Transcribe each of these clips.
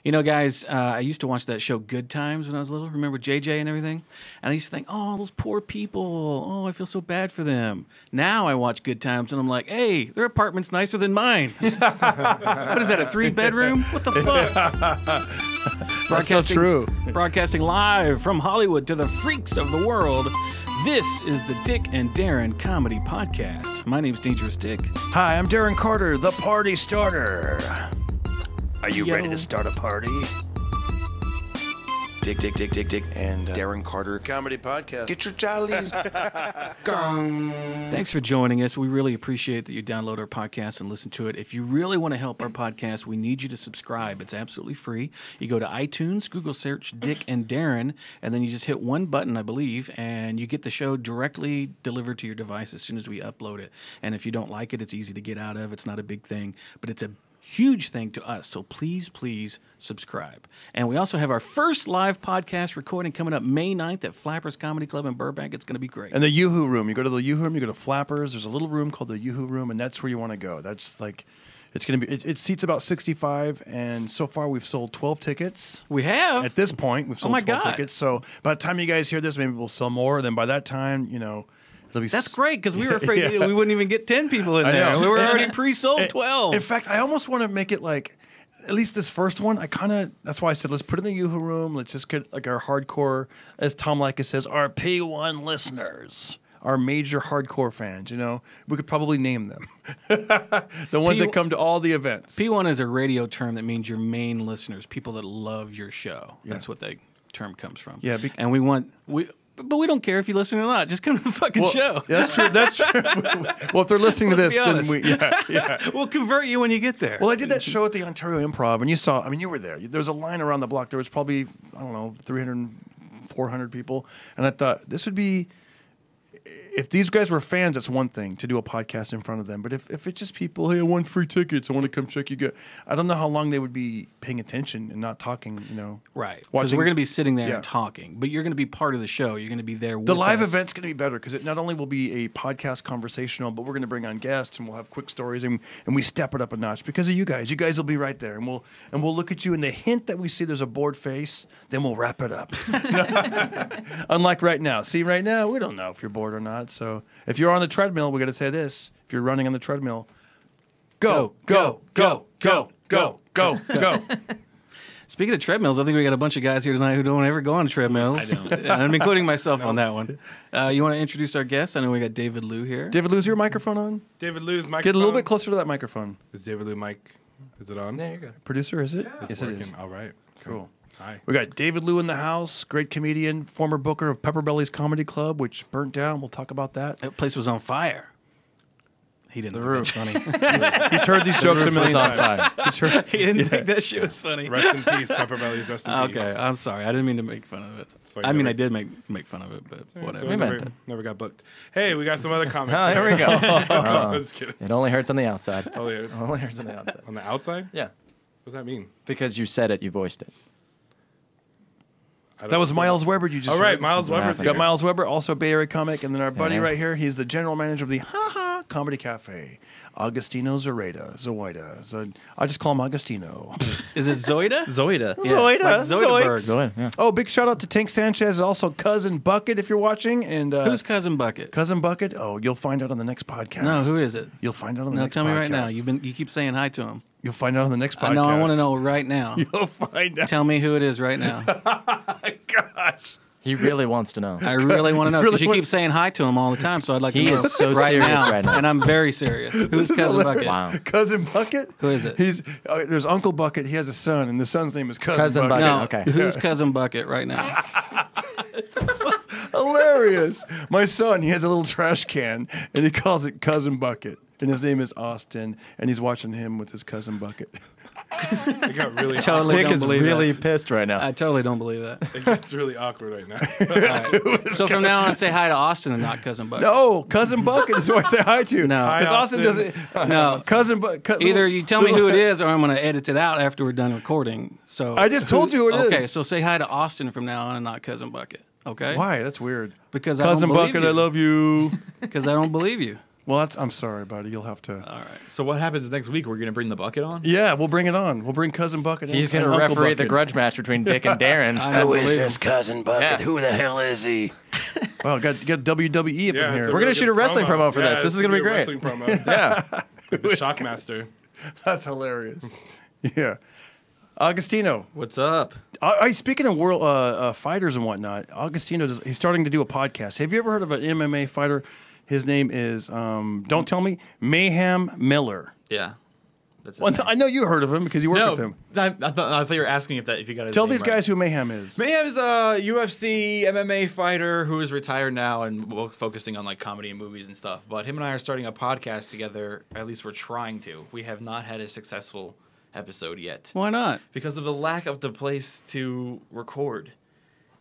You know, guys, I used to watch that show Good Times when I was little. Remember JJ and everything? And I used to think, oh, those poor people. Oh, I feel so bad for them. Now I watch Good Times and I'm like, hey, their apartment's nicer than mine. What is that, a 3-bedroom? What the fuck? That's so true. Broadcasting live from Hollywood to the freaks of the world. This is the Dick and Darren Comedy Podcast. My name's Dangerous Dick. Hi, I'm Darren Carter, the party starter. Are you ready to start a party? Dick, and Darren Carter Comedy Podcast. Get your jollies. Thanks for joining us. We really appreciate that you download our podcast and listen to it. If you really want to help our podcast, we need you to subscribe. It's absolutely free. You go to iTunes, Google search Dick and Darren, and then you just hit one button, I believe, and you get the show directly delivered to your device as soon as we upload it. And if you don't like it, it's easy to get out of. It's not a big thing, but it's a huge thing to us, so please subscribe. And we also have our first live podcast recording coming up May 9th at Flappers Comedy Club in Burbank. It's going to be great. And the Yoo-Hoo Room. You go to the Yoo-Hoo Room, you go to Flappers. There's a little room called the Yoo-Hoo Room, and that's where you want to go. That's like, it's going to be, it seats about 65, and so far we've sold 12 tickets. We have? At this point, we've sold 12 tickets. So by the time you guys hear this, maybe we'll sell more. Then by that time, you know, that's great, because we were afraid we wouldn't even get 10 people in there. We were already pre-sold 12. In fact, I almost want to make it like, at least this first one, that's why I said, let's put it in the Yoo-Hoo Room. Let's just get like our hardcore, as Tom Likas says, our P1 listeners, our major hardcore fans, you know. We could probably name them. The ones that come to all the events. P1 is a radio term that means your main listeners, people that love your show. Yeah. That's what that term comes from. Yeah, and but we don't care if you listen or not. Just come to the fucking show. That's true. That's true. Well, if they're listening to this, then we'll convert you when you get there. Well, I did that show at the Ontario Improv, and you saw, I mean, you were there. There was a line around the block. There was probably, I don't know, 300, 400 people. And I thought, this would be, if these guys were fans, that's one thing, to do a podcast in front of them. But if it's just people, hey, I want free tickets, I want to come check you guys. I don't know how long they would be paying attention and not talking, you know. Right. Because we're going to be sitting there and talking. But you're going to be part of the show. You're going to be there with us. The live event's going to be better, because it not only will be a podcast conversational, but we're going to bring on guests, and we'll have quick stories, and we step it up a notch because of you guys. You guys will be right there, and we'll look at you, and the hint that we see there's a bored face, then we'll wrap it up. Unlike right now. See, right now, we don't know if you're bored or not. So if you're on the treadmill, we got to say this. If you're running on the treadmill, go. Speaking of treadmills, I think we got a bunch of guys here tonight who don't ever go on treadmills. I don't. I'm including myself on that one. You want to introduce our guests? I know we got David Liu here. David Liu, is your microphone on? David Liu's microphone. Get a little bit closer to that microphone. Is David Liu mic? Is it on? There you go. Producer, is it? Yeah, yes, working. It is. All right. Cool. Hi. We got David Liu in the house, great comedian, former booker of Pepper Belly's Comedy Club, which burnt down. We'll talk about that. That place was on fire. He didn't think that funny. He's heard these jokes a million times. He didn't think that shit was funny. Rest in peace, Pepper Belly's. Rest in peace. Okay, I'm sorry. I didn't mean to make fun of it. I did make fun of it, but whatever. So never got booked. Hey, we got some other comments. Oh, here we go. Just kidding. It only hurts on the outside. Oh, yeah. It only hurts on the outside. On the outside? Yeah. What does that mean? Because you said it, you voiced it. That was Myles Weber you just heard. Right, Myles Weber's here. Got Myles Weber, also a Bay Area comic, and then our buddy right here, he's the general manager of the Ha Ha Comedy Cafe, Agostino Zoida. I just call him Agostino. Is it Zoida? Zoida. Yeah. Zoida. Like Zoida, yeah. Oh, big shout out to Tank Sanchez, also Cousin Bucket if you're watching. And who's Cousin Bucket? Cousin Bucket? Oh, you'll find out on the next podcast. No, who is it? You'll find out on the next podcast. No, tell me right now. You keep saying hi to him. You'll find out on the next podcast. No, I want to know right now. You'll find out. Tell me who it is right now. Gosh. He really wants to know. I really want to know, because you keep saying hi to him all the time, so I'd like to know. He is so serious right now. And I'm very serious. Who's Cousin Bucket? Wow. Cousin Bucket? Who is it? There's Uncle Bucket. He has a son, and the son's name is Cousin Bucket. No, okay. Who's Cousin Bucket right now? It's hilarious. My son, he has a little trash can, and he calls it Cousin Bucket. And his name is Austin, and he's watching him with his Cousin Bucket. It got really totally Dick don't is believe really that. pissed right now. I totally don't believe that. It gets really awkward right now. Right. So from now on, say hi to Austin and not Cousin Bucket. No, Cousin Bucket is who I say hi to. No. Because Austin doesn't. No. Cousin Bucket. Either you tell me who it is, or I'm going to edit it out after we're done recording. So I just told you who it is. Okay, so say hi to Austin from now on and not Cousin Bucket. Okay? Why? That's weird. Because Cousin I don't believe Bucket, you. I love you. Because I don't believe you. Well, I'm sorry, buddy. You'll have to. All right. So what happens next week? We're going to bring the bucket on? Yeah, we'll bring it on. We'll bring Cousin Bucket. He's and going to Uncle referee the Bucket. grudge match between Dick and Darren. I Who is believe this Cousin Bucket? Yeah. Who the hell is he? Wow, got WWE up in Yeah, it's here. a We're gonna really shoot good a wrestling promo for Yeah, this. This is gonna be great. Wrestling promo. Yeah. The Shockmaster. That's hilarious. Yeah, Agostino. What's up? Speaking of world fighters and whatnot, Agostino he's starting to do a podcast. Have you ever heard of an MMA fighter? His name is don't tell me, Mayhem Miller. Yeah. That's his Well, name. I know you heard of him because you work with him. I thought you were asking if you got his Tell name these right. guys who Mayhem is. Mayhem's a UFC MMA fighter who is retired now and focusing on like comedy and movies and stuff. But him and I are starting a podcast together. At least we're trying to. We have not had a successful episode yet Why not? because of the lack of the place to record.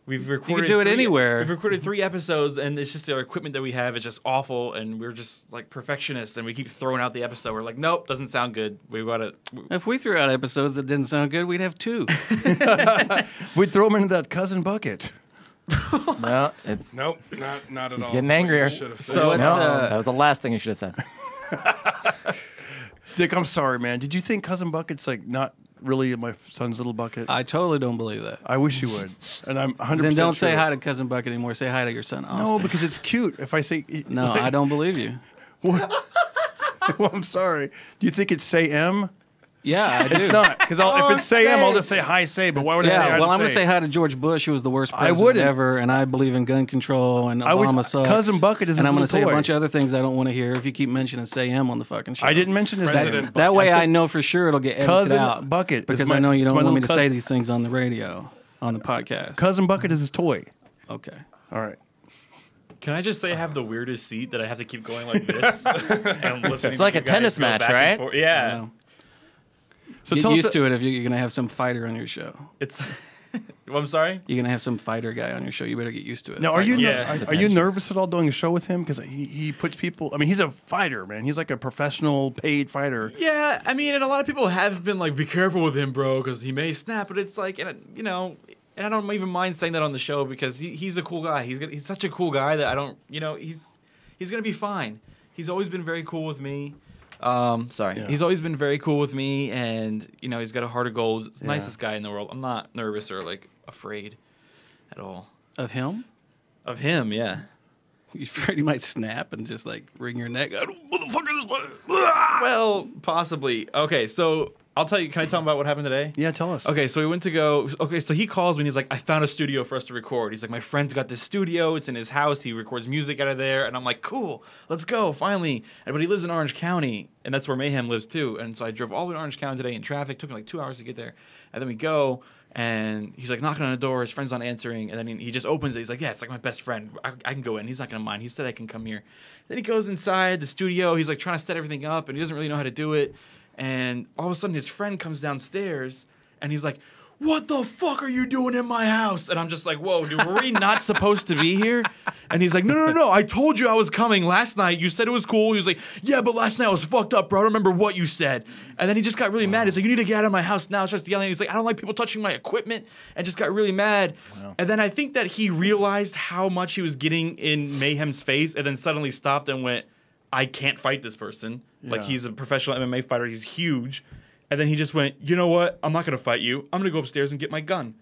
We've recorded. do it anywhere. We've recorded 3 episodes, and it's just our equipment that we have is just awful, and we're just like perfectionists, and we keep throwing out the episode. We're like, nope, doesn't sound good. We gotta. If we threw out episodes that didn't sound good, we'd have 2. We'd throw him into that Cousin Bucket. No, it's. Nope, not at all. He's getting angrier. Should have said. So No, it's, that was the last thing you should have said. Dick, I'm sorry, man. Did you think Cousin Bucket's like not really my son's little bucket? I totally don't believe that. I wish you would, and I'm 100%. Then don't say sure. hi to Cousin Bucket anymore. Say hi to your son, Austin. No, because it's cute. If I say No, I don't believe you. Well, I'm sorry. Do you think it's say M? Yeah, I do. It's not because if it's say M, I'll just say hi say. But why would I say hi? Yeah, well, to I'm going to say hi to George Bush, who was the worst president wouldn't. ever, and I believe in gun control, and I would- Obama sucks. Cousin Bucket is and his I'm gonna little say toy. a bunch of other things I don't want to hear if you keep mentioning say M on the fucking show. I didn't mention his President name. That way I said I know for sure it'll get edited Cousin out. Bucket is Because my- I know you it's don't my want me to little say cousin. these things on the radio, on the podcast. Cousin Bucket is his toy. Okay. All right. Can I just say I have the weirdest seat that I have to keep going like this? And listening It's like to a you guys tennis go match, back and right? forth. I Yeah. know. So Get tell us used to it if you're going to have some fighter on your show. It's. Well, I'm sorry. You're going to have some fighter guy on your show. You better get used to it. Now, are you Yeah. are you nervous at all doing a show with him? Because he puts people. I mean, he's a fighter, man. He's like a professional, paid fighter. Yeah, I mean, and a lot of people have been like, "Be careful with him, bro, because he may snap." But it's like, and you know, and I don't even mind saying that on the show because he's a cool guy. He's such a cool guy that I don't, you know, he's gonna be fine. He's always been very cool with me. Yeah. He's always been very cool with me, and you know, he's got a heart of gold. He's the Yeah. nicest guy in the world. I'm not nervous or like afraid at all Of him? of him. Yeah. You afraid he might snap and just like wring your neck? I don't motherfucker this way. Well, possibly. Okay, so I'll tell you. Can I tell him about what happened today? Yeah, tell us. Okay, so we went to go. Okay, so he calls me and he's like, I found a studio for us to record. He's like, my friend's got this studio. It's in his house. He records music out of there. And I'm like, cool, let's go, finally. But he lives in Orange County, and that's where Mayhem lives too. And so I drove all the way to Orange County today in traffic. Took me like 2 hours to get there. And then we go, and he's like knocking on the door. His friend's not answering. And then he just opens it. He's like, yeah, it's like my best friend. I can go in. He's not going to mind. He said I can come here. Then he goes inside the studio. He's like trying to set everything up, and he doesn't really know how to do it. And all of a sudden, his friend comes downstairs, and he's like, what the fuck are you doing in my house? And I'm just like, whoa, dude, were we not supposed to be here? And he's like, no, I told you I was coming last night. You said it was cool. He was like, yeah, but last night I was fucked up, bro. I don't remember what you said. And then he just got really mad. He's like, you need to get out of my house now. Starts yelling. He's like, I don't like people touching my equipment. And just got really mad. Wow. And then I think that he realized how much he was getting in Mayhem's face, and then suddenly stopped and went, I can't fight this person. Like, he's a professional MMA fighter. He's huge. And then he just went, you know what? I'm not going to fight you. I'm going to go upstairs and get my gun.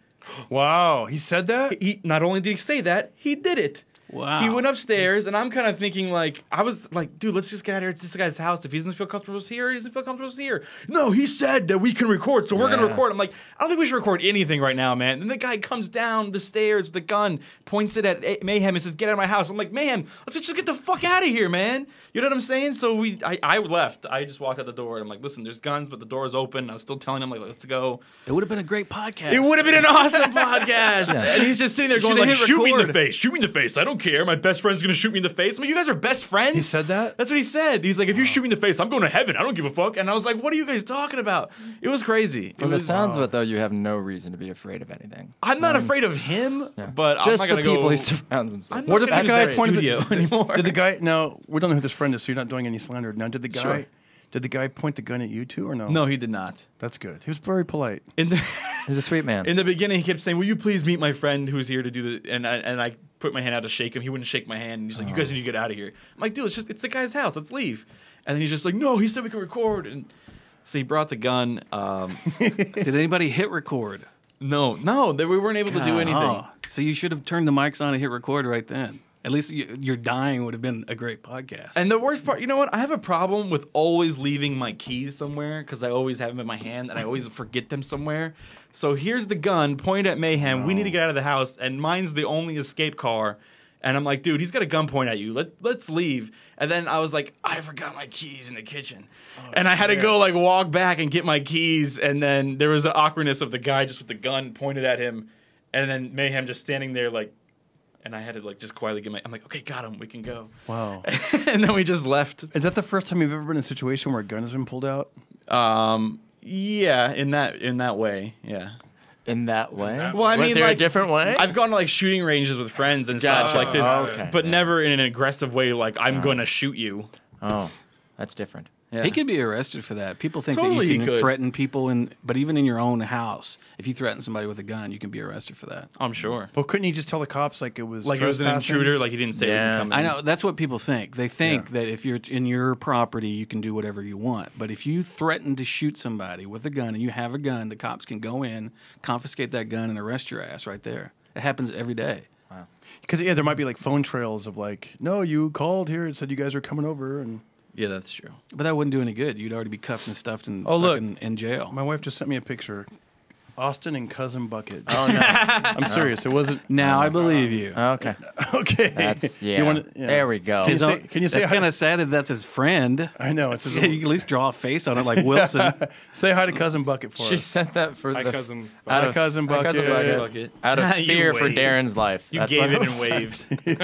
Wow, he said that? He not only did he say that, he did it. Wow. He went upstairs, and I'm kind of thinking, like, I was like, dude, let's just get out of here. It's this guy's house. If he doesn't feel comfortable here, he doesn't feel comfortable here. No, he said that we can record, so we're going to record. I'm like, I don't think we should record anything right now, man. And the guy comes down the stairs with a gun, points it at Mayhem, and says, get out of my house. I'm like, Mayhem, let's just get the fuck out of here, man. You know what I'm saying? So I left. I just walked out the door, and I'm like, listen, there's guns, but the door is open. I was still telling him, like, let's go. It would have been a great podcast. It would have been an awesome podcast. And he's just sitting there going, like, hit shoot me in the record. face. Shoot me in the face. I don't care. My best friend's going to shoot me in the face. I'm like, you guys are best friends? He said that? That's what he said. He's like, if you shoot me in the face, I'm going to heaven. I don't give a fuck. And I was like, what are you guys talking about? It was crazy. From the sounds of it, though, you have no reason to be afraid of anything. I'm not afraid of him, but I'm Just not the going to go. people he surrounds himself I'm with. What not if gonna the use guy that pointed studio anymore. Did the guy, now, we don't know who this friend is, so you're not doing any slander. Now, did the guy Sure. did the guy point the gun at you too, or no? No, he did not. That's good. He was very polite. In the He's a sweet man. in the beginning, he kept saying, will you please meet my friend who's here to do the... And I put my hand out to shake him. He wouldn't shake my hand. And he's like, "You guys need to get out of here." I'm like, "Dude, it's the guy's house. Let's leave." And then he's just like, "No, he said we can record." And so he brought the gun. Did anybody hit record? No, we weren't able to do anything. Oh, so you should have turned the mics on and hit record right then. At least your dying would have been a great podcast. And the worst part, you know what? I have a problem with always leaving my keys somewhere because I always have them in my hand and I always forget them somewhere. So here's the gun, point at Mayhem. We need to get out of the house, and mine's the only escape car. And I'm like, dude, he's got a gun point at you. Let's leave. And then I was like, I forgot my keys in the kitchen. And I had to go like walk back and get my keys. And then there was an awkwardness of the guy just with the gun pointed at him. And then Mayhem just standing there like, and I had to like just quietly I'm like, okay, got him, we can go. Wow. And then we just left. Is that the first time you've ever been in a situation where a gun has been pulled out? Yeah, in that way, yeah. In that way? Well, I Was mean, there like, a different way? I've gone to like shooting ranges with friends and Gotcha. stuff like this, Okay. but Yeah. never in an aggressive way. Like I'm going to shoot you. Oh, that's different. Yeah. He could be arrested for that. People think Totally that he you could. can threaten people, but even in your own house, if you threaten somebody with a gun, you can be arrested for that. I'm sure. Well, couldn't you just tell the cops like it was Like it was an trespassing? intruder. Like he didn't say. Yeah. He could come in. I know that's what people think. They think that if you're in your property, you can do whatever you want. But if you threaten to shoot somebody with a gun and you have a gun, the cops can go in, confiscate that gun, and arrest your ass right there. It happens every day. Because there might be like phone trails of like, no, you called here and said you guys are coming over, and Yeah, that's true. But that wouldn't do any good. You'd already be cuffed and stuffed and Oh, look. fucking in jail. my wife just sent me a picture. Austin and Cousin Bucket. Oh, no. I'm serious. It wasn't. Now I believe you. Okay. Okay. That's, Do yeah. you want to, There we go. Can you say that's hi? kind of sad that that's his friend. I know. It's his You can at least draw a face on it like Wilson. Say hi to Cousin Bucket for She us. sent that for Hi, the cousin. out Hi, of- Cousin Hi, Bucket. Cousin Bucket. out of You fear for waved. Darren's life. You That's gave what it was and said. waved.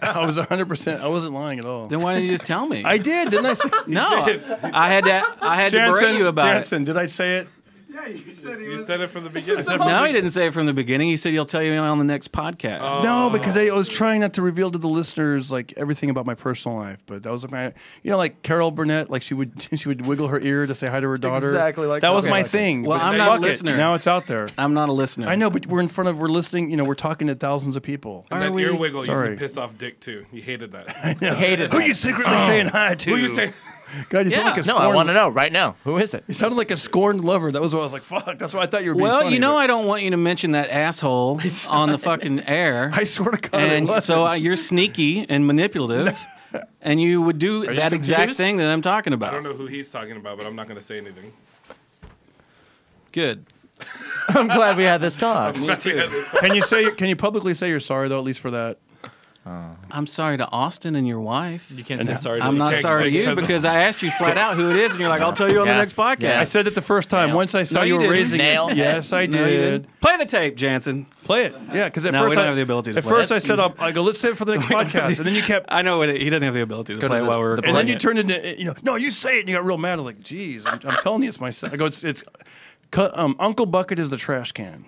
I was 100%. I wasn't lying at all. Then why didn't you just tell me? I did, didn't I? Say, no, I had to berate you about Jansen, did I say it? You said it from the beginning. it. No, he didn't say it from the beginning. He said he'll tell you on the next podcast. No, because I was trying not to reveal to the listeners like everything about my personal life. But that was my, like Carol Burnett, like she would wiggle her ear to say hi to her daughter. Exactly like that was that. my Okay. thing. Well, But I'm not a fuck it. listener. Now it's out there. I'm not a listener. I know, but we're listening. We're talking to thousands of people. And that we- ear wiggle used Sorry. to piss off Dick too. He hated that. Hated Who that. you secretly saying hi to? Who you say? God, you sound Yeah. like a No, scorned, I want to know right now. Who is it? You sounded like a scorned lover. That was what I was like. Fuck. That's why I thought you were being well, funny, you know, but I don't want you to mention that asshole on the fucking air. I swear to God, And it wasn't. so you're sneaky and manipulative, and you would do you that exact confused? thing that I'm talking I about. don't know who he's talking about, but I'm not going to say anything. Good. I'm glad we had this talk. Me too. Can you publicly say you're sorry though, at least for that? I'm sorry to Austin and your wife. You can't say sorry. I'm not can't sorry to say you cousin. because I asked you flat out who it is, and you're like, "I'll tell you on the Yeah. next podcast." Yeah. I said it the first time. Nail. Once I saw No, you you were didn't. raising Nail. it. Yes, I No, you did. didn't. Play the tape, Jansen. Play it. Yeah, because at No, we first don't I have the ability to At play first it. I said, I go, let's save it for the next podcast, and then you kept. I know he doesn't have the ability to go play to while we're the recording And then you it. turned into, no, you say it, and you got real mad. I was like, geez, I'm telling you, it's my son. I go, it's Uncle Bucket is the trash can.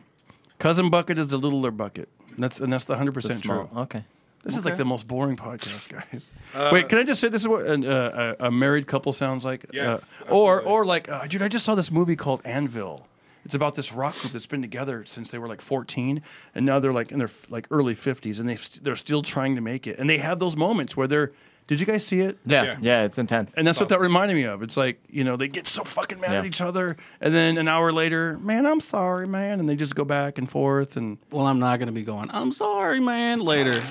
Cousin Bucket is the littler bucket. And that's the 100% Small. true. Okay. This is like the most boring podcast, guys. Wait, can I just say this is what a married couple sounds like? Yes, Or like, dude, I just saw this movie called Anvil. It's about this rock group that's been together since they were like 14, and now they're like in their like early 50s, and they're still trying to make it. And they have those moments where they're. Did you guys see it? Yeah. Yeah, it's intense. And that's what that reminded me of. It's like, they get so fucking mad at Yeah. each other, and then an hour later, man, I'm sorry, man, and they just go back and forth. And Well, I'm not going to be going, "I'm sorry, man," later.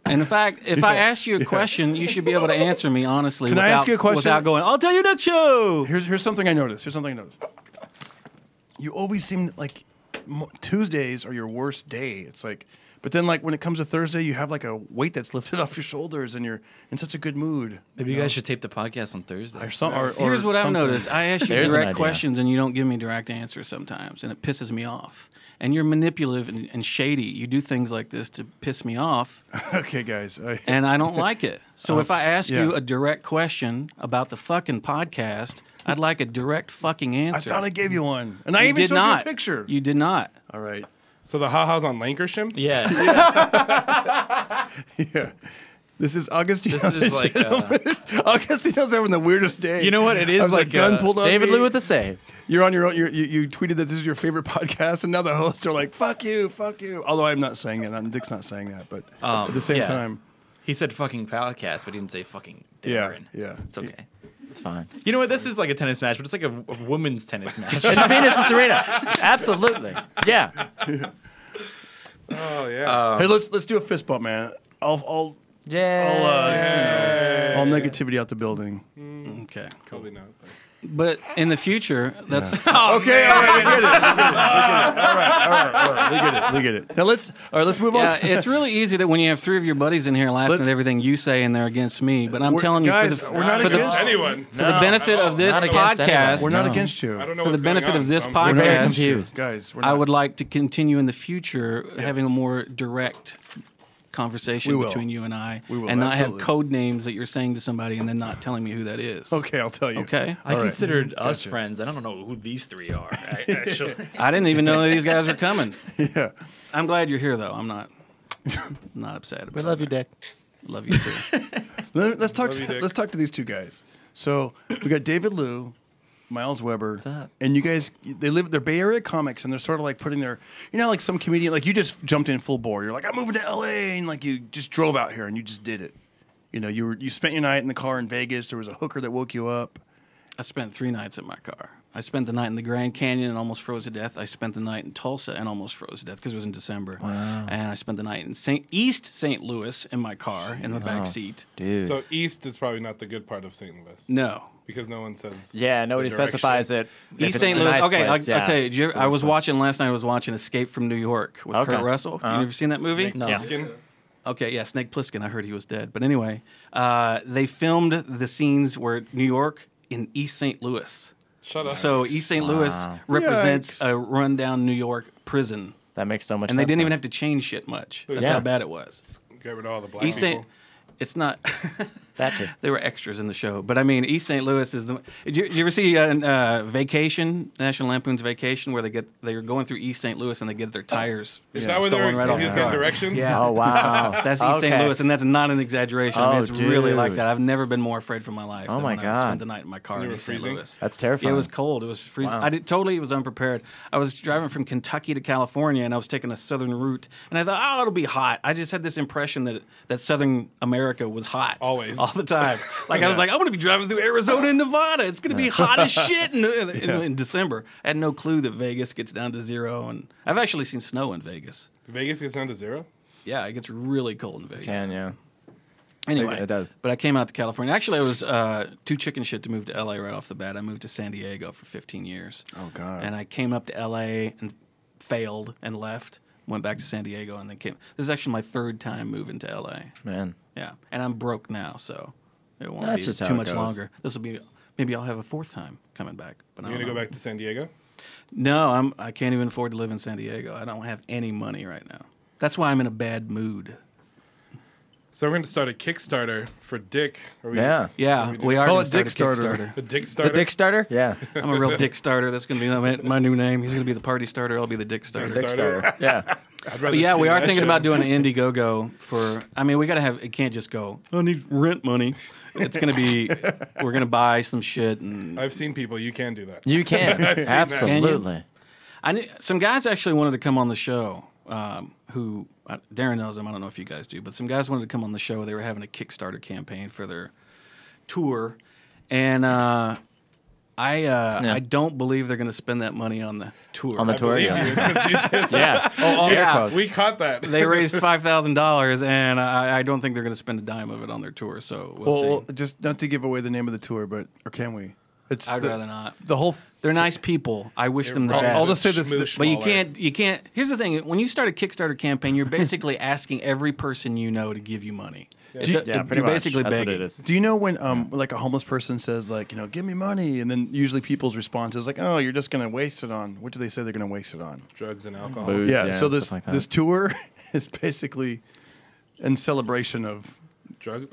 And in fact, if I asked you a question, you should be able to answer me honestly. Can I ask you a question? Without going, "I'll tell you next show." here's something I noticed. You always seem like Tuesdays are your worst day. It's like, but then like when it comes to Thursday, you have like a weight that's lifted off your shoulders, and you're in such a good mood. Maybe you guys should tape the podcast on Thursday. Or Here's what I've something. noticed. I ask you There's an direct idea. questions, and you don't give me direct answers sometimes, and it pisses me off. And you're manipulative and shady. You do things like this to piss me off, Okay, guys. and I don't like it. So if I ask you yeah. a direct question about the fucking podcast, I'd like a direct fucking I answer. thought I gave you one, and I You even did showed not. you a picture. You did not. All right. So the ha-ha's on Lancashire? Yeah. Yeah. This is Agostino. This is like, Agostino's having the weirdest day. You know what? It is I was like gun pulled on David me. Lou with the save. You're on your own. You tweeted that this is your favorite podcast, and now the hosts are like, "Fuck you, fuck you." Although I'm not saying that. Dick's not saying that, but at the same yeah. time, he said fucking podcast, but he didn't say fucking yeah, Darren. yeah. It's okay. It's fine. You know what? This is like a tennis match, but it's like a women's tennis match. It's Venus and Serena. Absolutely. Yeah. Oh yeah. Hey, let's do a fist bump, man. All negativity out the building. Okay. Probably not. But in the future, that's Okay, all right, we get it. All right, we get it. Now let's move yeah. on. It's really easy that when you have three of your buddies in here laughing Let's- at everything you say and they're against me. But I'm telling you, guys, for we're not the, against Anyone? for the benefit of this Not against anyone. podcast, We're not No. against you. I don't know for the what's going benefit on, of this so I'm podcast, very Yes. confused. Guys, we're I not. would like to continue in the future having a more direct conversation We will. between you and I, We will, and not absolutely. have code names that you're saying to somebody and then not telling me who that is. Okay, I'll tell you. Okay. I All right. considered us Gotcha. friends. I don't know who these three are. Actually. I didn't even know that these guys were coming. Yeah. I'm glad you're here, though. I'm not upset about We love you, Dick. it. Love you too. Let's talk. Love you, Dick. Let's talk to these two guys. So we got David Lou, Myles Weber, up? and you guys. They're Bay Area comics, and they're sort of like putting their, like some comedian, like you just jumped in full bore. You're like, I'm moving to L.A., and like you just drove out here and you just did it. You spent your night in the car in Vegas. There was a hooker that woke you up. I spent 3 nights in my car. I spent the night in the Grand Canyon and almost froze to death. I spent the night in Tulsa and almost froze to death because it was in December. Wow. And I spent the night in East St. Louis in my car in the back seat. Dude. So east is probably not the good part of St. Louis No. because no one says. Yeah, nobody the direction. specifies it. If East it's St. a Louis. nice Okay, place, I'll tell you. I was Nice watching last night. I was watching Escape from New York with Okay. Kurt Russell. You ever seen that movie? No. Yeah. Skin? Okay, yeah, Snake Plissken. I heard he was dead. But anyway, they filmed the scenes where New York in East St. Louis. Shut up. So East St. Louis Wow. represents Yikes. a rundown New York prison, That makes so much and sense. they didn't even now. have to change shit much. That's Yeah. how bad it was. Get rid of all the black East people. St. It's not. That too. They were extras in the show, but I mean, East St. Louis is the. Did you ever see Vacation, National Lampoon's Vacation, where they're going through East St. Louis and they get their tires Is that where stolen they're right off he's the getting car? directions? Yeah. Oh, wow. That's East St. Okay. Louis, and that's not an exaggeration. I mean, Oh, it's really like dude. that. I've never been more afraid for my life. Oh, than my when I God. spent the night in my car You in were East St. freezing? Louis. That's Yeah, terrifying. it was cold. It was freezing. Wow. I totally was unprepared. I was driving from Kentucky to California, and I was taking a southern route, and I thought, oh, it'll be hot. I just had this impression that Southern America was hot Always. all the time. Like I was like, I'm going to be driving through Arizona and Nevada. It's going to be hot as shit in December. I had no clue that Vegas gets down to 0, and I've actually seen snow in Vegas. Vegas gets down to 0? Yeah, it gets really cold in Vegas. Can, yeah. Anyway, It does. But I came out to California. Actually, I was too chicken shit to move to LA right off the bat. I moved to San Diego for 15 years. Oh God. And I came up to LA and failed and left. Went back to San Diego and then came. This is actually my 3rd time moving to LA. Man. Yeah, and I'm broke now, so it won't That's be just how too it much goes. longer. This will be. Maybe I'll have a 4th time coming back. But I You're don't going to go know. back to San Diego? No, I can't even afford to live in San Diego. I don't have any money right now. That's why I'm in a bad mood. So we're going to start a Kickstarter for Dick. Are we, Yeah. Yeah, we do- we are Call gonna it start a Dickstarter. Kickstarter. A Dick starter? The Dick starter? Yeah. I'm a real dick starter. That's going to be my new name. He's going to be the party starter. I'll be the dick starter. Dick starter. Yeah. I'd rather But yeah, see we are that thinking show. about doing an Indiegogo for. I mean, we got to have. It can't just go. I need rent money. It's going to be. We're going to buy some shit, and I've seen people. You can do that. You can. I've seen that. Absolutely. I knew, some guys actually wanted to come on the show. Who Darren knows them. I don't know if you guys do, but some guys wanted to come on the show. They were having a Kickstarter campaign for their tour, and I don't believe they're going to spend that money on the tour. On the tour, Believe yeah. you, 'cause you did. Yeah. Oh, Air yeah. quotes. We caught that. They raised $5,000, and I don't think they're going to spend a dime of it on their tour. So we'll Well, see. just not to give away the name of the tour, but or can we? It's I'd rather not. The whole. They're nice people. I wish them the I'll- best. I'll just say that. Schmoosh But you smaller. can't. Here's the thing: when you start a Kickstarter campaign, you're basically asking every person you know to give you money. It's Yeah, you're pretty much. basically That's begging. what it is. Do you know when like a homeless person says like give me money, and then usually people's response is like, oh, you're just gonna waste it on what do they say they're gonna waste it on? Drugs and alcohol. Booze. Yeah. Yeah, so stuff this like that. this tour is basically in celebration of Drug.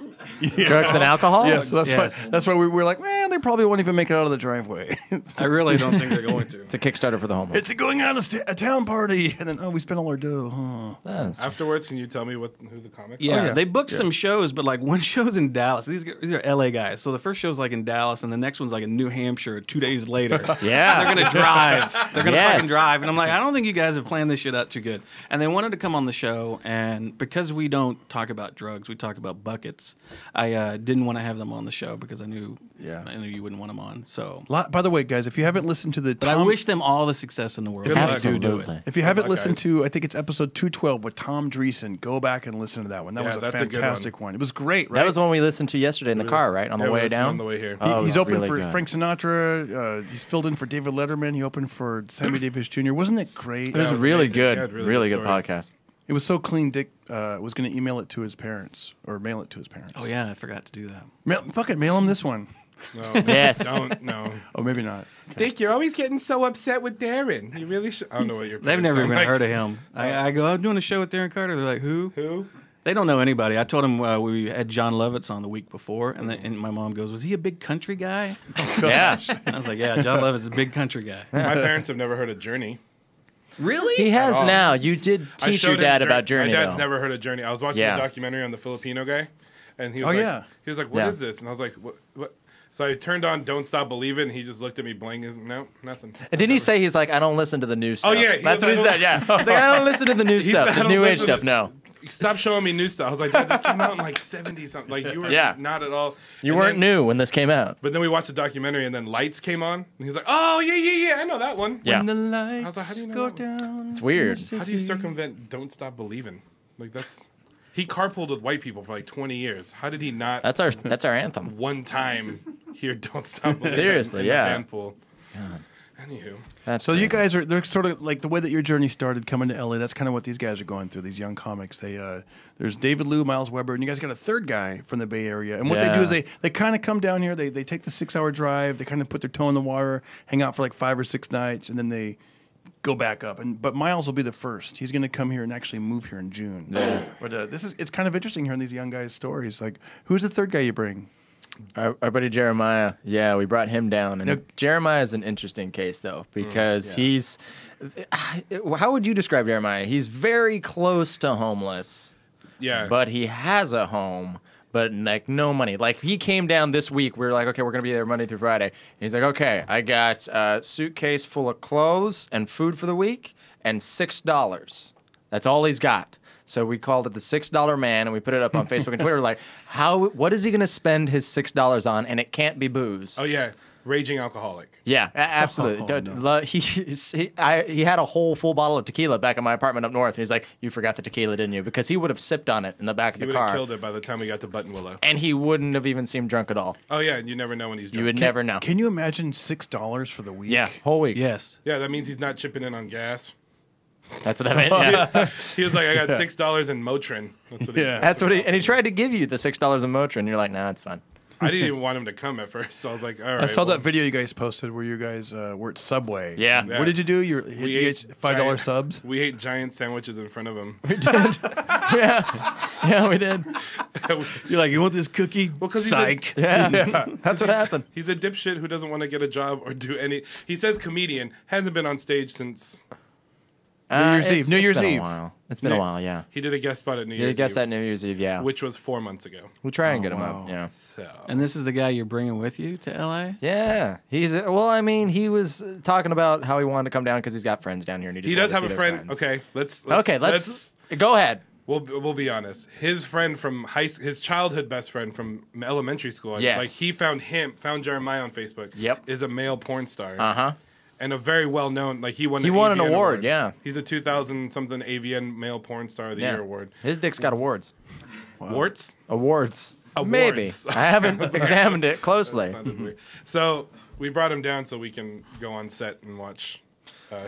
Drugs and alcohol? Yeah, so Yes. that's why we were like, man, they probably won't even make it out of the driveway. I really don't think they're going to. It's a Kickstarter for the homeless. It's a going out of a town party, and then we spent all our dough. Huh. That's- Afterwards, can you tell me who the comic? Yeah, yeah. they booked some shows, but like one show's in Dallas. These are LA guys. So the first show's like in Dallas, and the next one's like in New Hampshire 2 days later. Yeah. They're going to drive. They're going to Yes. fucking drive. And I'm like, I don't think you guys have planned this shit out too good. And they wanted to come on the show, and because we don't talk about drugs, we talk about buckets. I didn't want to have them on the show because I knew you wouldn't want them on. So, By the way, guys, if you haven't listened to the but I wish them all the success in the world. Good luck. They do do it. Absolutely. if you haven't luck, listened guys. to, I think it's episode 212 with Tom Dreesen, go back and listen to that one. That Yeah, was a that's a good fantastic one. It was great, right? That was the one we listened to yesterday in the car, right? On the Yeah, way we listened down? on the way here. Oh, He's it was opened really for good. Frank Sinatra. He's filled in for David Letterman. He opened for Sammy Davis Jr. Wasn't it great? It was was really amazing. good. He had really Really good good stories. podcast. It was so clean. Dick was going to email it to his parents or mail it to his parents. Oh, yeah, I forgot to do that. Fuck it, mail him this one. No, Yes. don't no. Oh, maybe not. Dick, you're always getting so upset with Darren. You really should. I don't know what you're. They've never even heard of him. I go, I'm doing a show with Darren Carter. They're like, who? Who? They don't know anybody. I told them we had John Lovitz on the week before, and my mom goes, was he a big country guy? Yeah. And I was like, yeah, John Lovitz is a big country guy. My parents have never heard of Journey. Really? He has all. now. You did I teach showed your him dad about Journey. Journey, My dad's though. never heard of Journey. I was watching Yeah. a documentary on the Filipino guy, and he was Oh, like, yeah. he was like, "What is Yeah. this?" And I was like, "What?" So I turned on "Don't Stop Believing." And he just looked at me blank. No, nothing. And didn't he say he's like, I don't listen to the new stuff? yeah, he That's was what he like, said, yeah. He's like, I don't listen to the new He stuff, said, "I the don't new age listen stuff, to- no. Stop showing me new stuff. I was like, "Dad, this came out in like 70 something. Like you were Yeah. not at all." You And weren't then- new when this came out. But then we watched the documentary, and then Lights came on, and he's like, "Oh yeah, I know that one." Yeah. When the I was lights like, how do you know go that one? down. It's weird. How do you circumvent "Don't Stop Believing"? Like that's. He carpooled with white people for like 20 years. How did he not That's our anthem. one time hear "Don't Stop Believing"? Seriously, in yeah. The fan pool. Anywho, That's So you crazy. guys they're sort of like the way that your journey started coming to LA. That's kind of what these guys are going through. These young comics. There's David Liu, Myles Weber, and you guys got a third guy from the Bay Area. And what they do is they kind of come down here. They take the 6-hour drive. They kind of put their toe in the water, hang out for like 5 or 6 nights, and then they go back up. But Myles will be the first. He's going to come here and actually move here in June. Yeah. But it's kind of interesting hearing these young guys' stories. Like, who's the third guy you bring? Our buddy Jeremiah, yeah, we brought him down. And Now- Jeremiah is an interesting case, though, because he's... How would you describe Jeremiah? He's very close to homeless, yeah. but he has a home, but like no money. Like he came down this week. We were like, okay, we're going to be there Monday through Friday. And he's like, okay, I got a suitcase full of clothes and food for the week and $6. That's all he's got. So we called it the $6 man, and we put it up on Facebook and Twitter. Like, what is he going to spend his $6 on? And it can't be booze. Oh yeah, raging alcoholic. Yeah, absolutely. He had a whole full bottle of tequila back in my apartment up north. And he's like, "You forgot the tequila, didn't you?" Because he would have sipped on it in the back of He the would have car, killed it by the time we got to Button Willow. and he wouldn't have even seemed drunk at all. Oh yeah, and you never know when he's drunk. You would never know. Can you imagine $6 for the week? Yeah, whole week. Yes. Yeah, that means he's not chipping in on gas. That's what that meant. Yeah. He was like, "I got $6 in Motrin." That's what he. Yeah. That's what he tried to give you the $6 in Motrin. You're like, nah, it's fine. I didn't even want him to come at first. So I was like, "All right." I saw well, that video you guys posted where you guys were at Subway. Yeah. Yeah. What did you do? You We ate ate $5 giant- subs? We ate giant sandwiches in front of him. Yeah, we did. You're like, you want this cookie? Well, 'cause he's a- Psych. Yeah, that's what happened. He's a dipshit who doesn't want to get a job or do any. He says comedian, hasn't been on stage since Year's Eve. New Year's been Eve. A while. It's been a while. Yeah. he did a guest spot at New You Year's guess Eve, that New Year's Eve. Yeah. which was 4 months ago. We'll try and get him wow. up. Yeah. So And this is the guy you're bringing with you to LA? Yeah, well, I mean, he was talking about how he wanted to come down because he's got friends down here, and he just he does wanted have to a see their friend. friends. Okay, let's go ahead. We'll be honest. His friend from his childhood best friend from elementary school. Yes. Like he found Jeremiah on Facebook. Yep. Is a male porn star. Uh-huh. And a very well known, like he won He won an AVN award, yeah. He's a 2000 something AVN Male Porn Star of the Year award. His dick's got awards. Warts? Awards. Awards. Maybe. I haven't examined it closely. Sounded weird. So we brought him down so we can go on set and watch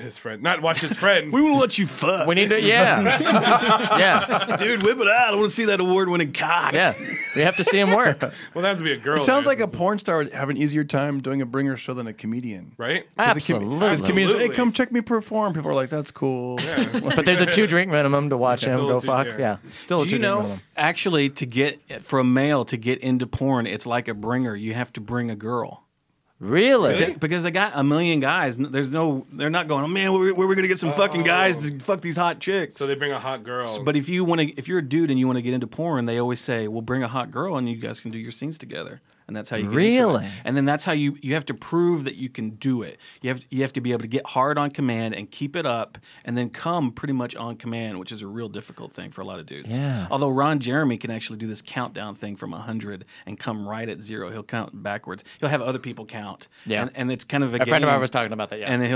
his friend. Not watch his friend. We want to let you fuck. We need to, yeah. Dude, whip it out. I want to see that award-winning cock. Yeah. We have to see him work. Well, that has to be a girl. It sounds there. like a porn star would have an easier time doing a bringer show than a comedian. Right? Absolutely. Because comedians, hey, Absolutely. come check me perform. People are like, that's cool. But there's a 2-drink minimum to watch him Still go a two- fuck. yeah. Yeah. Still a Do you 2-drink know, minimum. actually, for a male to get into porn, it's like a bringer. You have to bring a girl. Really? Because I got a million guys. They're not going, oh man, where we going to get some fucking guys to fuck these hot chicks? So they bring a hot girl. But if you're a dude and you want to get into porn, they always say, well, bring a hot girl and you guys can do your scenes together. And that's how you get into Really? it. And then that's how you have to prove that you can do it. You have to be able to get hard on command and keep it up and then come pretty much on command, which is a real difficult thing for a lot of dudes. Yeah. Although Ron Jeremy can actually do this countdown thing from 100 and come right at 0. He'll count backwards. He'll have other people count. Yeah. And it's kind of a A friend of game. mine was talking about that, yeah. And then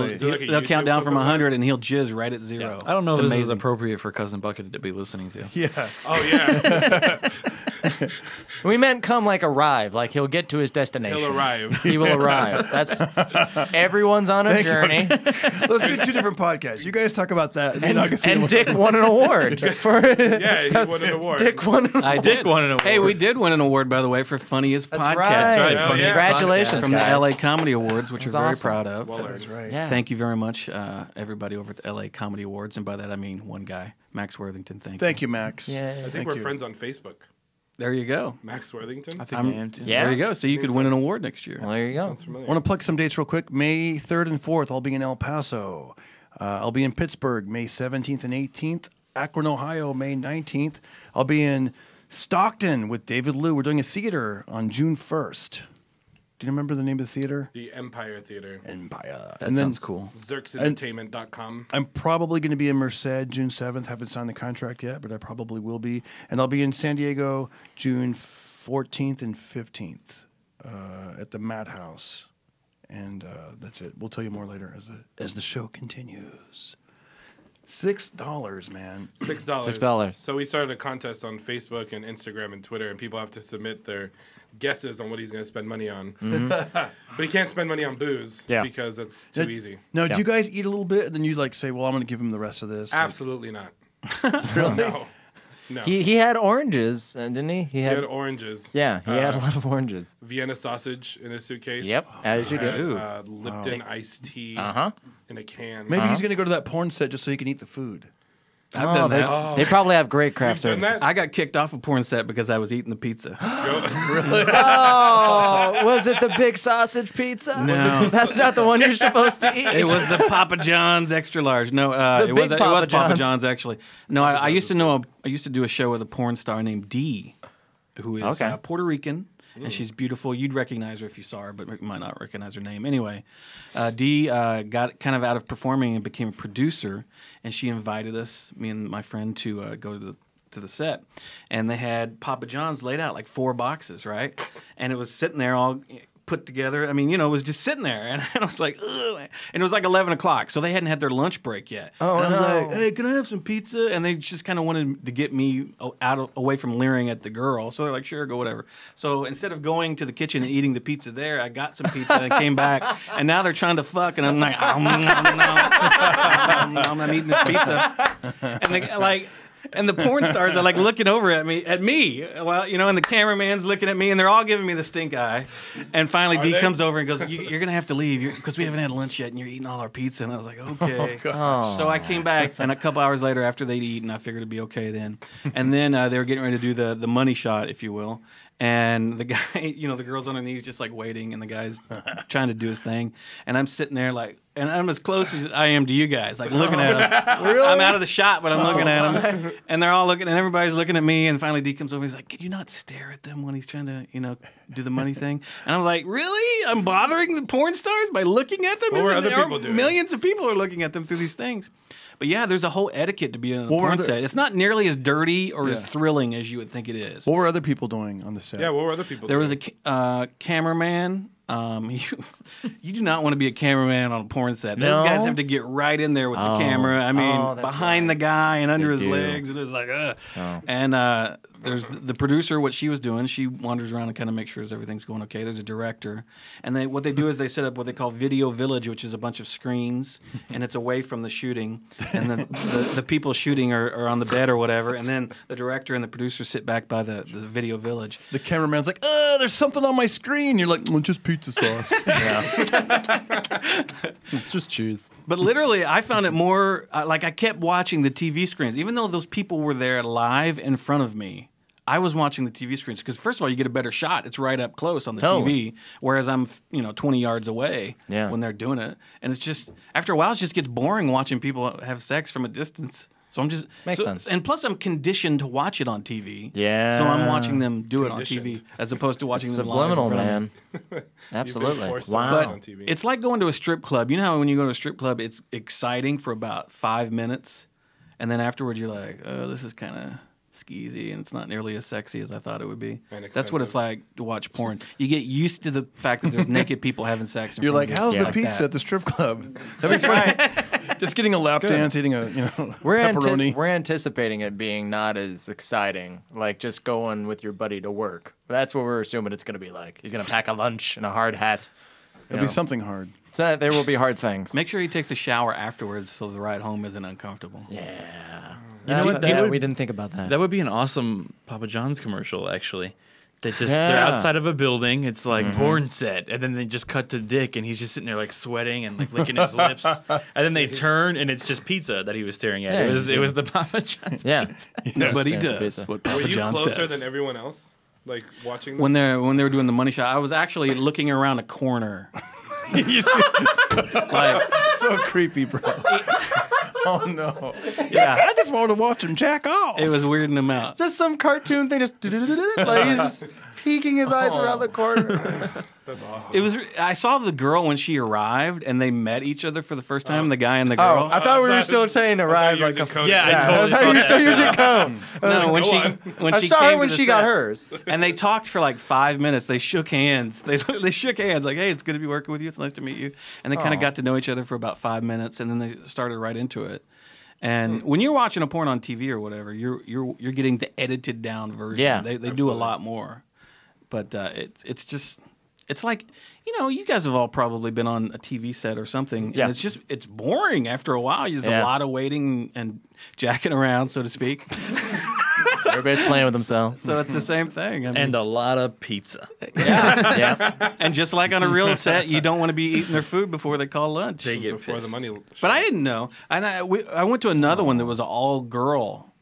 Is it like a they'll count YouTube down from equivalent? 100 and he'll jizz right at 0. I don't know It's if this is amazing. appropriate for Cousin Bucket to be listening to. Yeah. Oh, yeah. We meant come like arrive, like he'll get to his destination. He'll arrive. He will arrive. That's everyone's on a journey. Let's do 2 different podcasts. You guys talk about that. And Dick won an award for Yeah, he won an award. Dick won an award. I did won an award. Hey, we did win an award, by the way, for funniest That's podcast. right. right. Oh, yeah. Congratulations, From the guys. LA Comedy Awards, which we're That's very awesome. proud of. Well That's right. Yeah. Thank you very much, everybody over at the LA Comedy Awards. And by that, I mean one guy, Max Worthington. Thank you, Max. Yeah. I think Thank we're you. friends on Facebook. There you go. Max Worthington. I think I am too. Yeah. There you go. So you could win an award next year. Well, there you go. Sounds familiar. I want to plug some dates real quick. May 3rd and 4th, I'll be in El Paso. I'll be in Pittsburgh, May 17th and 18th. Akron, Ohio, May 19th. I'll be in Stockton with David Liu. We're doing a theater on June 1st. Do you remember the name of the theater? The Empire Theater. Empire. That sounds cool. ZerxEntertainment.com. I'm probably going to be in Merced June 7th. Haven't signed the contract yet, but I probably will be. And I'll be in San Diego June 14th and 15th at the Madhouse. And that's it. We'll tell you more later as the show continues. $6, man. $6. $6. So we started a contest on Facebook and Instagram and Twitter, and people have to submit their guesses on what he's going to spend money on. But he can't spend money on booze because that's too easy. Now, Yeah. do you guys eat a little bit, and then you like say, "Well, I'm going to give him the rest of this"? Like, Absolutely not. No. No. He had oranges, didn't he? He had oranges. Yeah, he had a lot of oranges. Vienna sausage in his suitcase. Yep, as you Had, do. Lipton iced tea in a can. maybe he's going to go to that porn set just so he can eat the food. I've done they, that. they probably have great craft You've done services. that? I got kicked off a porn set because I was eating the pizza. Oh, was it the big sausage pizza? No. That's not the one you're supposed to eat. It was the Papa John's extra large. No, The it big was Papa Papa John's. John's actually. No, I used to know. I used to do a show with a porn star named Dee, who is Okay. Puerto Rican, and she's beautiful. You'd recognize her if you saw her, but you might not recognize her name. Anyway, Dee got kind of out of performing and became a producer, and she invited us, me and my friend, to go to the set, and they had Papa John's laid out like 4 boxes, right? And it was sitting there all put together. I mean, it was just sitting there, and I was like, ugh. And it was like 11 o'clock, so they hadn't had their lunch break yet. Oh, and I was no. like, hey, can I have some pizza? And they just kind of wanted to get me away from leering at the girl, so they're like, sure, go whatever. So instead of going to the kitchen and eating the pizza there, I got some pizza and came back, and now they're trying to fuck, and I'm like, I'm not eating this pizza. And they and the porn stars are like looking over at me. Well, and the cameraman's looking at me, and they're all giving me the stink eye. And finally, Dee they? comes over and goes, "You're gonna have to leave because we haven't had lunch yet, and you're eating all our pizza." And I was like, "Okay." So I came back, and a couple hours later, after they'd eaten, I figured it'd be okay then. And then they were getting ready to do the money shot, if you will. And the guy, the girl's on her knees just like waiting, and the guy's trying to do his thing. And I'm sitting there like, and I'm as close as I am to you guys, like looking at him. I'm out of the shot, but I'm looking at him. And they're all looking, and everybody's looking at me. And finally, Dee comes over. He's like, "Can you not stare at them when he's trying to, do the money thing?" And I'm like, "Really? I'm bothering the porn stars by looking at them? What were Isn't other there- people doing? Millions of people are looking at them through these things." But yeah, there's a whole etiquette to be on a What were porn the- set. It's not nearly as dirty or as Yeah. thrilling as you would think it is. What were other people doing on the set? Yeah, what were other people There was doing? a cameraman. You do not want to be a cameraman on a porn set. Those No? guys have to get right in there with the camera. I mean, that's behind the guy and under his do. legs, and it's like, ugh. Oh. And there's the producer. What she was doing, she wanders around and kind of makes sure everything's going okay. There's a director, and what they do is they set up what they call Video Village, which is a bunch of screens, and it's away from the shooting, and then the people shooting are on the bed or whatever, and then the director and the producer sit back by the Video Village. The cameraman's like, there's something on my screen. You're like, well, just pizza sauce. It's just cheese. But literally, I found it more like I kept watching the TV screens. Even though those people were there live in front of me, I was watching the TV screens. Because first of all, you get a better shot. It's right up close on the TV. Whereas I'm 20 yards away when they're doing it. And it's just, after a while, it just gets boring watching people have sex from a distance. So I'm just makes sense, and plus I'm conditioned to watch it on TV. Yeah, so I'm watching them do it on TV as opposed to watching them live. Subliminal, man. Absolutely. Wow. But it's like going to a strip club. You know how when you go to a strip club, it's exciting for about 5 minutes, and then afterwards you're like, oh, this is kind of skeezy, and it's not nearly as sexy as I thought it would be. That's what it's like to watch porn. You get used to the fact that there's naked people having sex. You're like, how's the pizza at the strip club? That'd be funny. Just getting a lap dance, eating a pepperoni. We're anticipating it being not as exciting, like just going with your buddy to work. That's what we're assuming it's going to be like. He's going to pack a lunch and a hard hat. It'll be something hard. So there will be hard things. Make sure he takes a shower afterwards so the ride home isn't uncomfortable. Yeah. You know what? We didn't think about that. That would be an awesome Papa John's commercial, actually. They're outside of a building. It's like porn set, and then they just cut to Dick, and he's just sitting there like sweating and like licking his lips. And then they turn, and it's just pizza that he was staring at. It was the Papa John's pizza. Nobody does what Papa John's does. Were you closer than everyone else, like watching them? When they were doing the money shot? I was actually looking around a corner. So creepy, bro. Oh no! Yeah, I just wanted to watch him jack off. It was weirding him out. Just some cartoon thing, like he's just peeking his eyes around the corner. That's awesome. I saw the girl when she arrived, and they met each other for the first time. The guy and the girl. I thought we were still saying arrived. I thought totally you were still using cone. No, when I she saw came her when to the she got set, hers. and they talked for like 5 minutes. They shook hands. They shook hands like, "Hey, it's good to be working with you. It's nice to meet you." And they kind of got to know each other for about 5 minutes, and then they started right into it. And when you're watching a porn on TV or whatever, you're getting the edited down version. Yeah, they do a lot more. But it's like, you guys have all probably been on a TV set or something. Yeah. And it's boring after a while. There's a lot of waiting and jacking around, so to speak. Everybody's playing with themselves. So it's the same thing. And a lot of pizza. Yeah. And just like on a real set, you don't want to be eating their food before they call lunch. They get before pissed. the money. But I didn't know. And I went to another one that was an all-girl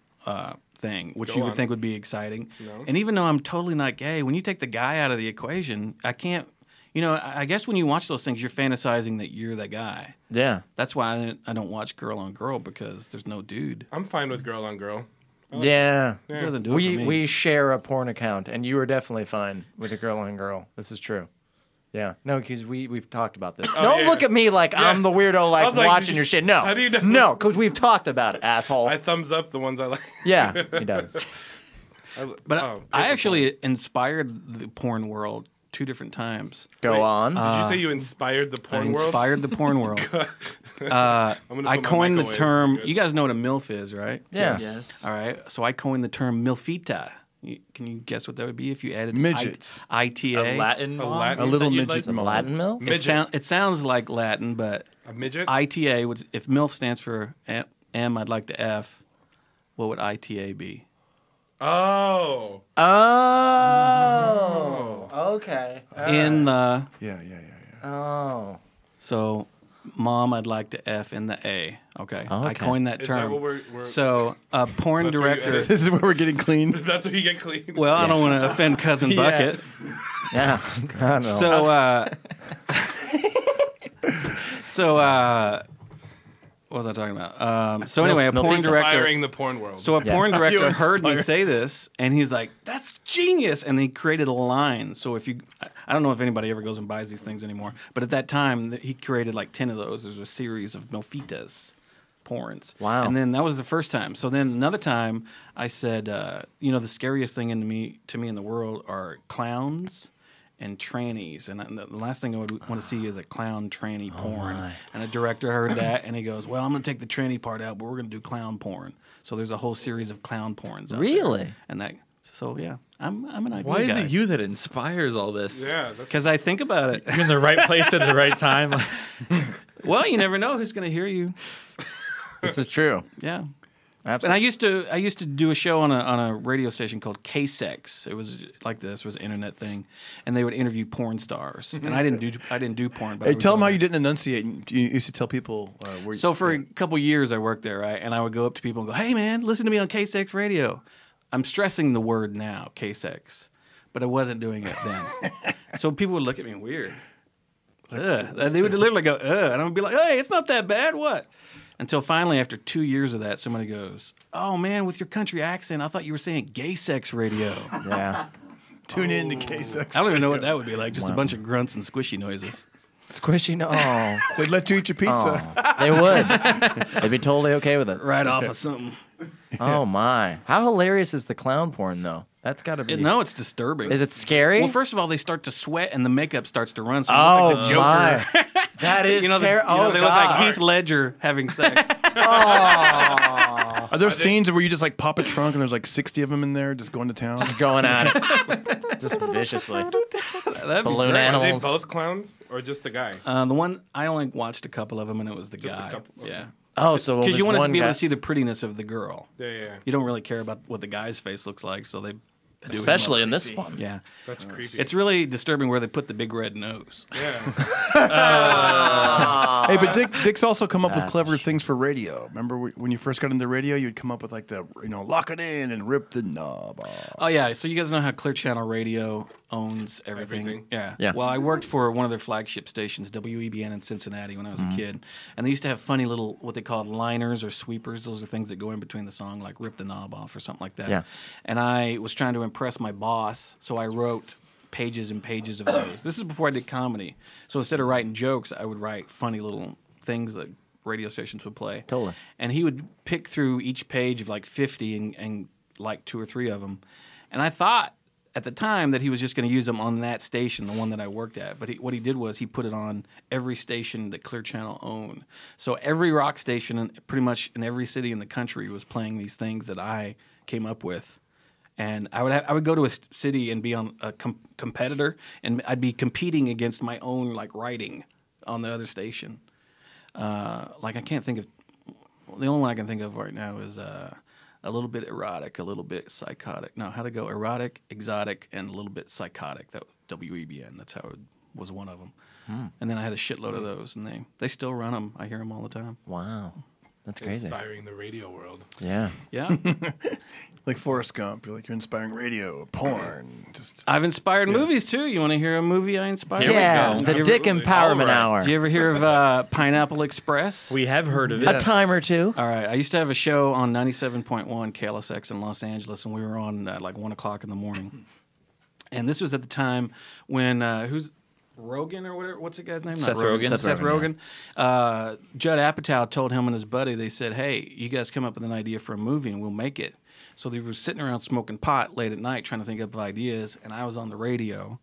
thing, which you would think would be exciting. No. And even though I'm totally not gay, when you take the guy out of the equation, I can't. I guess when you watch those things, you're fantasizing that you're the guy. Yeah. That's why I don't watch girl on girl, because there's no dude. I'm fine with girl on girl. Yeah. It doesn't do it for me. We share a porn account, and you are definitely fine with a girl on girl. This is true. Yeah. No, because we've talked about this. Don't look at me like I'm the weirdo watching your shit. No. How do you know? No, because we've talked about it, asshole. I thumbs up the ones I like. Yeah, he does. But I actually inspired the porn world 2 different times. Go on. Did you say you inspired the porn world? Inspired the porn world. I coined the term. You guys know what a MILF is, right? Yeah. Yes. All right. So I coined the term MILFita. Can you guess what that would be if you added Midgets. ITA? A Latin mom? A little that you'd midget like? mom. Latin milk? It sounds like Latin, but A midget? ITA would, if MILF stands for M, I'd like to F. What would ITA be? Oh. Oh. Okay. In the Yeah. Oh. so, mom, I'd like to F in the A. Okay. I coined that Is term. that what we're So a porn That's where you director. edit. This is where we're getting clean. That's where you get clean. Well, I don't want to offend cousin Bucket. Yeah. I know. So, what was I talking about? So anyway, a porn director. Inspiring the porn world. So a Yes. porn You director heard me inspired. say this, and he's like, "That's genius!" And he created a line. So if I don't know if anybody ever goes and buys these things anymore, but at that time he created like 10 of those. There's a series of Milfitas porns. Wow. And then that was the first time. So then another time I said, the scariest thing to me in the world are clowns and trannies, and the last thing I would want to see is a clown tranny porn. And the director heard that, and he goes, "Well, I'm going to take the tranny part out, but we're going to do clown porn." So there's a whole series of clown porns. Out Really? there. And that So yeah, I'm an idea Why is guy. it you that inspires all this? Yeah. Because I think about it. You're in the right place at the right time. Well, you never know who's going to hear you. This is true. Yeah. Absolutely. And I used to do a show on a radio station called K-Sex. It was like this. It was an internet thing, and they would interview porn stars. And I didn't do porn. But Hey, tell them how you didn't enunciate. You used to tell people. So for a couple years, I worked there, right? And I would go up to people and go, "Hey, man, listen to me on K-Sex radio." I'm stressing the word now, K-Sex, but I wasn't doing it then. So people would look at me weird. Ugh. They would literally go, "Ugh," and I would be like, "Hey, it's not that bad. What?" Until finally, after 2 years of that, somebody goes, "Oh man, with your country accent, I thought you were saying gay sex radio." Yeah. Tune in to K-Sex. I don't even know what that would be like. Just a bunch of grunts and squishy noises. Squishy. No. Oh, They'd let you eat your pizza. they would. They'd be totally okay with it. Right off of something. Oh my! How hilarious is the clown porn though? That's got to be. No, it's disturbing. Is it scary? Well, first of all, they start to sweat and the makeup starts to run. So Oh you look like the Joker. my! That is terrible. they look like Heath Ledger having sex. Are there scenes where you just like pop a trunk and there's like 60 of them in there just going to town? Just going at it, just viciously. That'd be Balloon great. Are they animals. both clowns or just the guy? The one I only watched a couple of them, and it was the Just a guy. couple, okay. Yeah, Oh, so because you want want to be able to see the prettiness of the girl. Yeah. You don't really care about what the guy's face looks like, so they. do it especially in this creepy. one. Yeah, That's creepy. it's really disturbing where they put the big red nose. Yeah. Hey, but Dick's also come up with clever things for radio. Remember when you first got into radio, you'd come up with like the, lock it in and rip the knob off. Oh yeah, so you guys know how Clear Channel Radio owns everything. Everything. Yeah. Yeah. Well, I worked for one of their flagship stations, WEBN in Cincinnati, when I was a kid, and they used to have funny little what they called liners or sweepers. Those are things that go in between the song, like "Rip the Knob Off" or something like that. Yeah. And I was trying to impress my boss, so I wrote pages and pages of those. This is before I did comedy, so instead of writing jokes, I would write funny little things that radio stations would play. Totally. And he would pick through each page of like 50 and like 2 or 3 of them. And I thought at the time that he was just going to use them on that station, the one that I worked at. But what he did was he put it on every station that Clear Channel owned. So every rock station, pretty much in every city in the country, was playing these things that I came up with. And I would go to a city and be on a competitor, and I'd be competing against my own like writing on the other station. Like I can't think of the only one I can think of right now is a little bit erotic, a little bit psychotic. No, how to go erotic, exotic, and a little bit psychotic. That WEBN. That's how it was one of them. And then I had a shitload of those, and they still run them. I hear them all the time. Wow, that's crazy. Inspiring the radio world. Yeah. Yeah, Like Forrest Gump, you're inspiring radio, porn. Just I've inspired movies too. You want to hear a movie I inspired? Yeah, go. the Dick Absolutely. Empowerment All right. Hour. Did you ever hear of Pineapple Express? We have heard of it. A time or two. All right. I used to have a show on 97.1 KLSX in Los Angeles, and we were on at like 1 o'clock in the morning. And this was at the time when, who's Rogan or whatever? What's the guy's name? Seth Not Rogan. Rogen. Seth Rogen. Judd Apatow told him and his buddy, they said, "Hey, you guys come up with an idea for a movie and we'll make it." So they were sitting around smoking pot late at night trying to think up of ideas, and I was on the radio.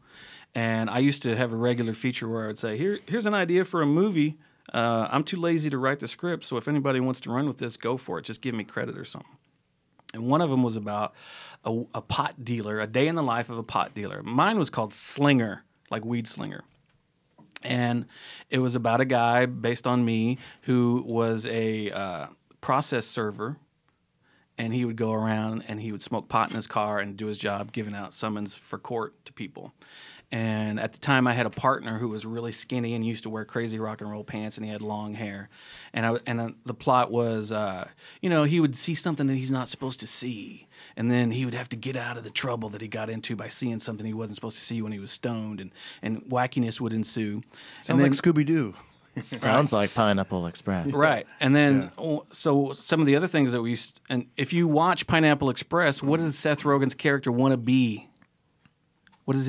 And I used to have a regular feature where I would say, here's an idea for a movie. I'm too lazy to write the script, so if anybody wants to run with this, go for it. Just give me credit or something. And one of them was about a pot dealer, a day in the life of a pot dealer. Mine was called Slinger, like weed slinger. And it was about a guy based on me who was a process server, and he would go around and he would smoke pot in his car and do his job giving out summons for court to people. And at the time, I had a partner who was really skinny and used to wear crazy rock and roll pants, and he had long hair. And the plot was, he would see something that he's not supposed to see, and then he would have to get out of the trouble that he got into by seeing something he wasn't supposed to see when he was stoned, and wackiness would ensue. sounds like Scooby-Doo. Sounds like Pineapple Express. Right. And then, so some of the other things that we used, and if you watch Pineapple Express, what does Seth Rogen's character want to be? What is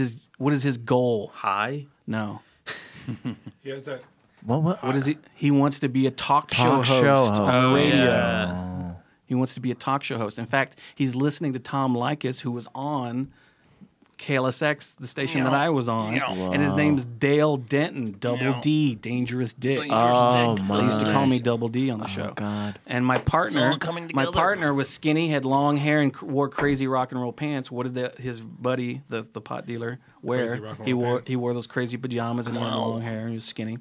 his goal? High. No. He has that. What is he? He wants to be a talk show Talk show host host. on radio. Yeah. He wants to be a talk show host. In fact, he's listening to Tom Likas, who was on KLSX, the station that I was on, and his name's Dale Denton, Double D, Dangerous Dick. They used to call me Double D on the show. God. And my partner was skinny, had long hair, and wore crazy rock and roll pants. What did his buddy, the pot dealer, wear? He wore those crazy pajamas and he had long hair and he was skinny.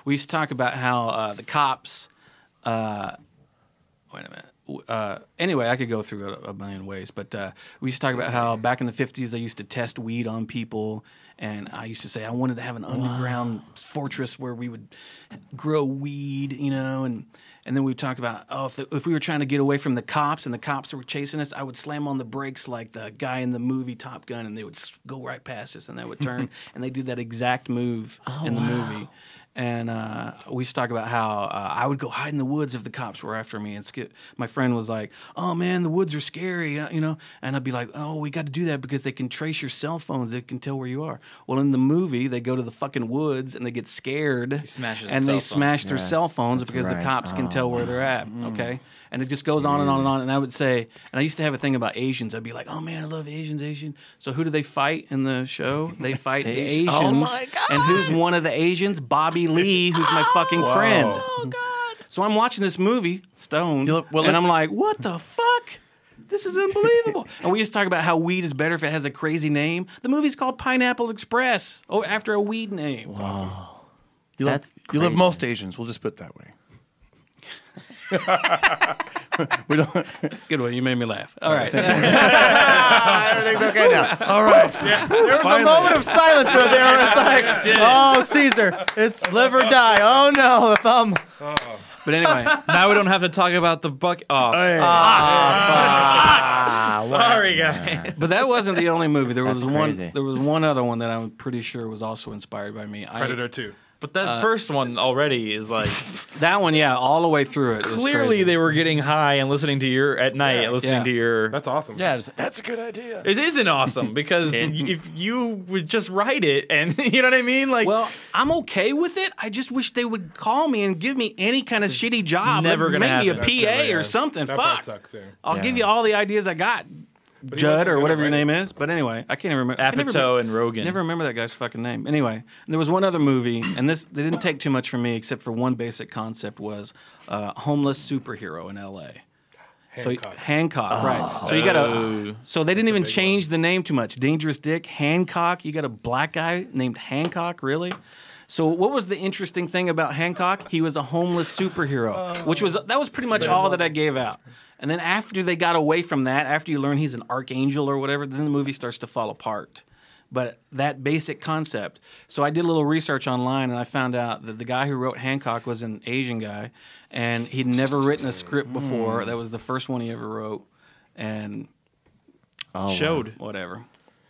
We used to talk about how the cops. Wait a minute. Anyway, I could go through a million ways, but we used to talk about how back in the 50s they used to test weed on people, and I used to say I wanted to have an underground fortress where we would grow weed, and then we would talk about, if we were trying to get away from the cops and the cops were chasing us, I would slam on the brakes like the guy in the movie Top Gun, and they would go right past us, and they would turn, and they did that exact move in the movie. And we used to talk about how I would go hide in the woods if the cops were after me. And my friend was like, "Oh man, the woods are scary," And I'd be like, "Oh, we got to do that because they can trace your cell phones. They can tell where you are." Well, in the movie, they go to the fucking woods and they get scared, and they smash their cell phones because the cops can tell where they're at. Okay, and it just goes on and on and on. And I would say, and I used to have a thing about Asians. I'd be like, "Oh man, I love Asians." So who do they fight in the show? They fight the Asians. Oh my God. And who's one of the Asians? Bobby Lee, who's my fucking friend. Oh, God. So I'm watching this movie, Stoned, and I'm like, what the fuck? This is unbelievable. And we used to talk about how weed is better if it has a crazy name. The movie's called Pineapple Express, after a weed name. Awesome. You love most Asians. We'll just put it that way. Good one. You made me laugh. All right. Everything's okay now. All right. Yeah. There was a moment of silence right there where it's like, oh, Caesar, it's live or die. Oh, no, the thumb. But anyway. Now we don't have to talk about the buck. Sorry, guys. But that wasn't the only movie. There was one other one that I'm pretty sure was also inspired by me. Predator 2. But that first one already is like that one, all the way through it. Clearly, they were getting high and listening to your. That's awesome. Yeah, that's a good idea. It isn't awesome because if you would just write it, and you know what I mean, like, well, I'm okay with it. I just wish they would call me and give me any kind of shitty job. Never gonna make happen. me a PA or something. That Fuck. Sucks, yeah. I'll give you all the ideas I got. Judd or whatever your name is. But anyway, I can't even remember. Apatow and Rogan. Never remember that guy's fucking name. Anyway, there was one other movie, and they didn't take too much from me except for one basic concept was homeless superhero in L.A. Hancock, right. So you got so they didn't even change the name too much. Dangerous Dick, Hancock. You got a black guy named Hancock, really? So what was the interesting thing about Hancock? He was a homeless superhero, that was pretty much all that I gave out. And then after they got away from that, after you learn he's an archangel or whatever, then the movie starts to fall apart. But that basic concept. So I did a little research online, and I found out that the guy who wrote Hancock was an Asian guy, and he'd never written a script before. That was the first one he ever wrote, and showed whatever.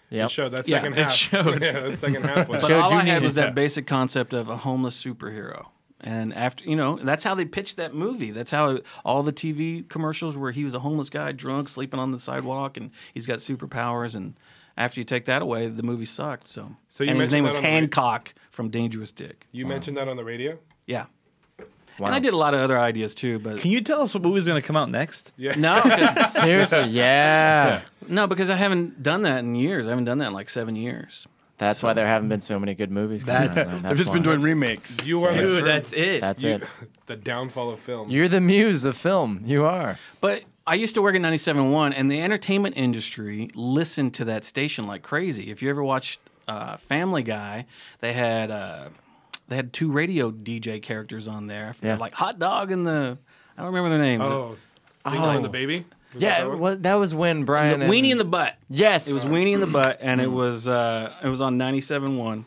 It showed that second half. It showed. Yeah, that second half. But all I had was that basic concept of a homeless superhero. And after, that's how they pitched that movie. That's how all the TV commercials where he was a homeless guy, drunk, sleeping on the sidewalk, and he's got superpowers. And after you take that away, the movie sucked. So and his name was Hancock from Dangerous Dick. You mentioned that on the radio? Yeah. Wow. And I did a lot of other ideas too. But can you tell us what movie's going to come out next? Yeah. No. Seriously, yeah. No, because I haven't done that in years. I haven't done that in like 7 years. That's why there haven't been so many good movies. They've just been doing remakes. You are that's it. That's it. The downfall of film. You're the muse of film. You are. But I used to work at 97.1, and the entertainment industry listened to that station like crazy. If you ever watched Family Guy, they had 2 radio DJ characters on there. Yeah. Like Hot Dog and I don't remember their names. Dingo and the Baby? That was when Brian Weenie in the Butt. Yes. It was Weenie in the Butt, and it was on 97.1.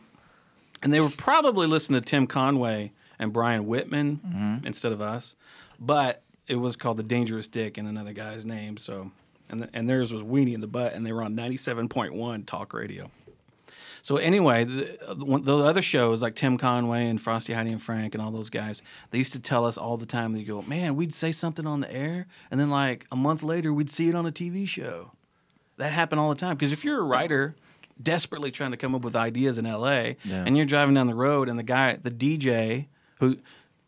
And they were probably listening to Tim Conway and Brian Whitman instead of us. But it was called The Dangerous Dick and another guy's name. So, and theirs was Weenie in the Butt, and they were on 97.1 talk radio. So anyway, the other shows like Tim Conway and Frosty, Heidi, and Frank and all those guys, they used to tell us all the time, they go, man, we'd say something on the air, and then like a month later, we'd see it on a TV show. That happened all the time. Because if you're a writer desperately trying to come up with ideas in L.A., and you're driving down the road, and the DJ, who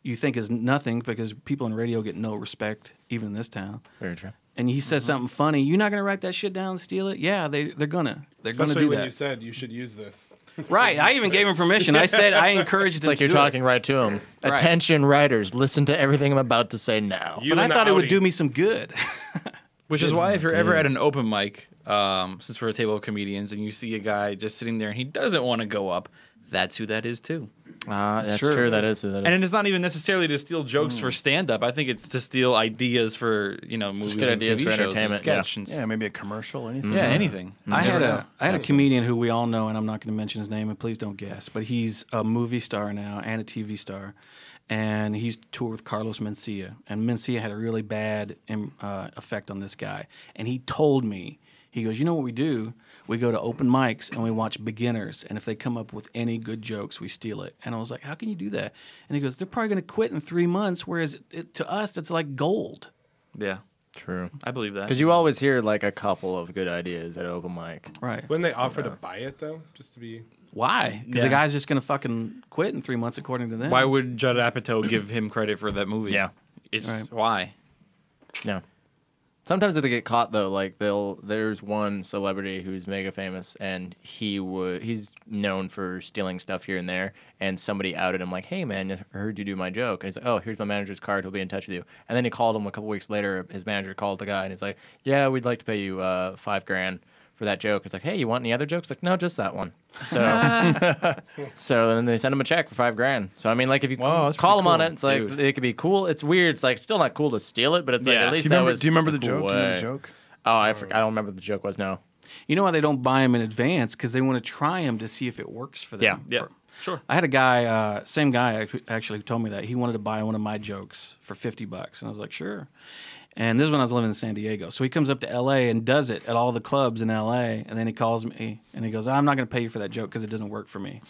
you think is nothing because people in radio get no respect, even in this town. Very true. and he says something funny, you're not going to write that shit down and steal it? Yeah, they're gonna do Especially when that. you said you should use this. Right. I even gave him permission. I said I encouraged him. Like you're talking right to him. Right. Attention, writers, listen to everything I'm about to say now. You But I and the thought it would Audi. do me some good. Which is why if you're ever at an open mic, since we're a table of comedians, and you see a guy just sitting there and he doesn't want to go up, that's who that is too. That's true. That is who that is. And it's not even necessarily to steal jokes for stand-up. I think it's to steal ideas for movies good and ideas TV for shows and entertainment, sketches. Yeah, maybe a commercial, anything. Yeah, anything. I had a comedian who we all know, and I'm not going to mention his name, and please don't guess, but he's a movie star now and a TV star, and he's toured with Carlos Mencia, and Mencia had a really bad effect on this guy, and he told me, he goes, you know what we do? We go to open mics and we watch beginners, and if they come up with any good jokes, we steal it. And I was like, how can you do that? And he goes, they're probably going to quit in 3 months, whereas to us, it's like gold. Yeah, True. I believe that. Because you always hear like a couple of good ideas at open mic. Right. Wouldn't they offer to buy it though, just to be? Why? 'Cause Yeah. the guy's just going to fucking quit in 3 months, according to them. Why would Judd Apatow give him credit for that movie? Yeah. It's Right. why. Yeah. Sometimes if they get caught though, like there's one celebrity who's mega famous and he's known for stealing stuff here and there, and somebody outed him like, hey man, I heard you do my joke, and he's like, oh, here's my manager's card, he'll be in touch with you. And then he called him a couple weeks later, his manager called the guy and he's like, yeah, we'd like to pay you $5,000 for that joke. It's like, hey, you want any other jokes? Like, no, just that one. So so then they send him a check for $5,000. So I mean, like if you that's call pretty him on cool. it, it's like it could be cool. It's weird. It's like still not cool to steal it, but it's like Yeah. at least Do you that remember, was. do you remember the cool joke? You know way. the joke? Oh, I don't remember what the joke was. No. You know why they don't buy them in advance? Because they want to try them to see if it works for them. Yeah. Sure. I had a guy, same guy actually, who told me that he wanted to buy one of my jokes for $50, and I was like, sure. And this is when I was living in San Diego. So he comes up to L.A. and does it at all the clubs in L.A. And then he calls me and he goes, I'm not going to pay you for that joke because it doesn't work for me.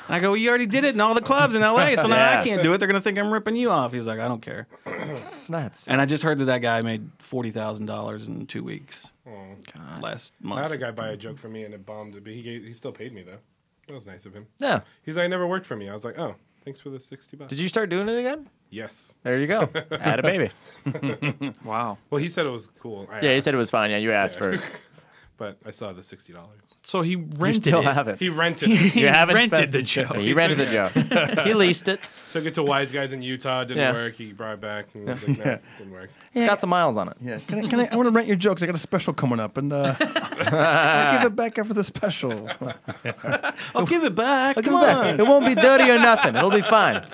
And I go, well, you already did it in all the clubs in L.A., so now I can't do it. They're going to think I'm ripping you off. He's like, I don't care. That's And I just heard that guy made $40,000 in 2 weeks last I month. had a guy buy a joke for me and it bombed. But he still paid me though. That was nice of him. yeah. He's like, it never worked for me. I was like, oh, thanks for the $60. Did you start doing it again? Yes. There you go. Add a baby. Wow. Well, he said it was cool. Yeah, he said it was fine. Yeah, you asked first. But I still had the $60. So he You rented still it. have it. He rented it. You haven't rented spent the joke. He rented the joke. He leased it. Took it to Wise Guys in Utah. Didn't Yeah. work. He brought it back. And was like, no, didn't work. It's got some miles on it. Yeah. Can I want to rent your jokes. I got a special coming up, and I'll give it back after the special. I'll give it back. Come on. It won't be dirty or nothing. It'll be fine.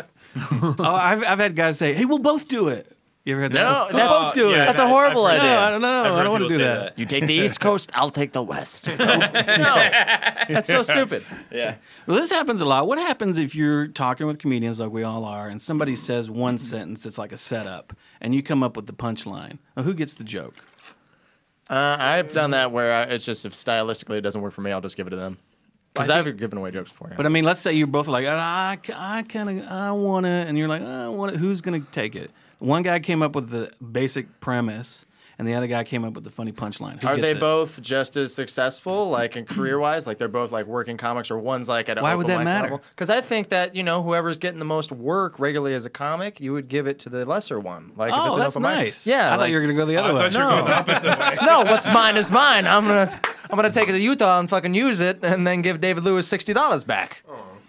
Oh, I've had guys say, hey, we'll both do it. You ever had that? No, We'll that's- both do it. yeah. That's a horrible I've heard- idea. No, I don't know. I've I heard don't want to people do say that. You take the East Coast, I'll take the West. No, that's so stupid. Yeah. Well, this happens a lot. What happens if you're talking with comedians like we all are, and somebody says one sentence, it's like a setup, and you come up with the punchline? Well, who gets the joke? I've done that where it's just if stylistically it doesn't work for me, I'll just give it to them. Because I've given away jokes before. Yeah. But I mean, let's say you're both like, I want to, and you're like, I want it. Who's going to take it? One guy came up with the basic premise, and the other guy came up with the funny punchline. Who Are gets they it? both just as successful, like in career-wise? Like they're both like working comics, or one's like at an Why would open that mic matter? level? Because I think that whoever's getting the most work regularly as a comic, you would give it to the lesser one. Like if Oh, it's an that's open mic. nice. Yeah, I thought you were going to go the I other way. thought you were going the opposite way. No, what's mine is mine. I'm gonna take it to Utah and fucking use it, and then give David Lewis $60 back.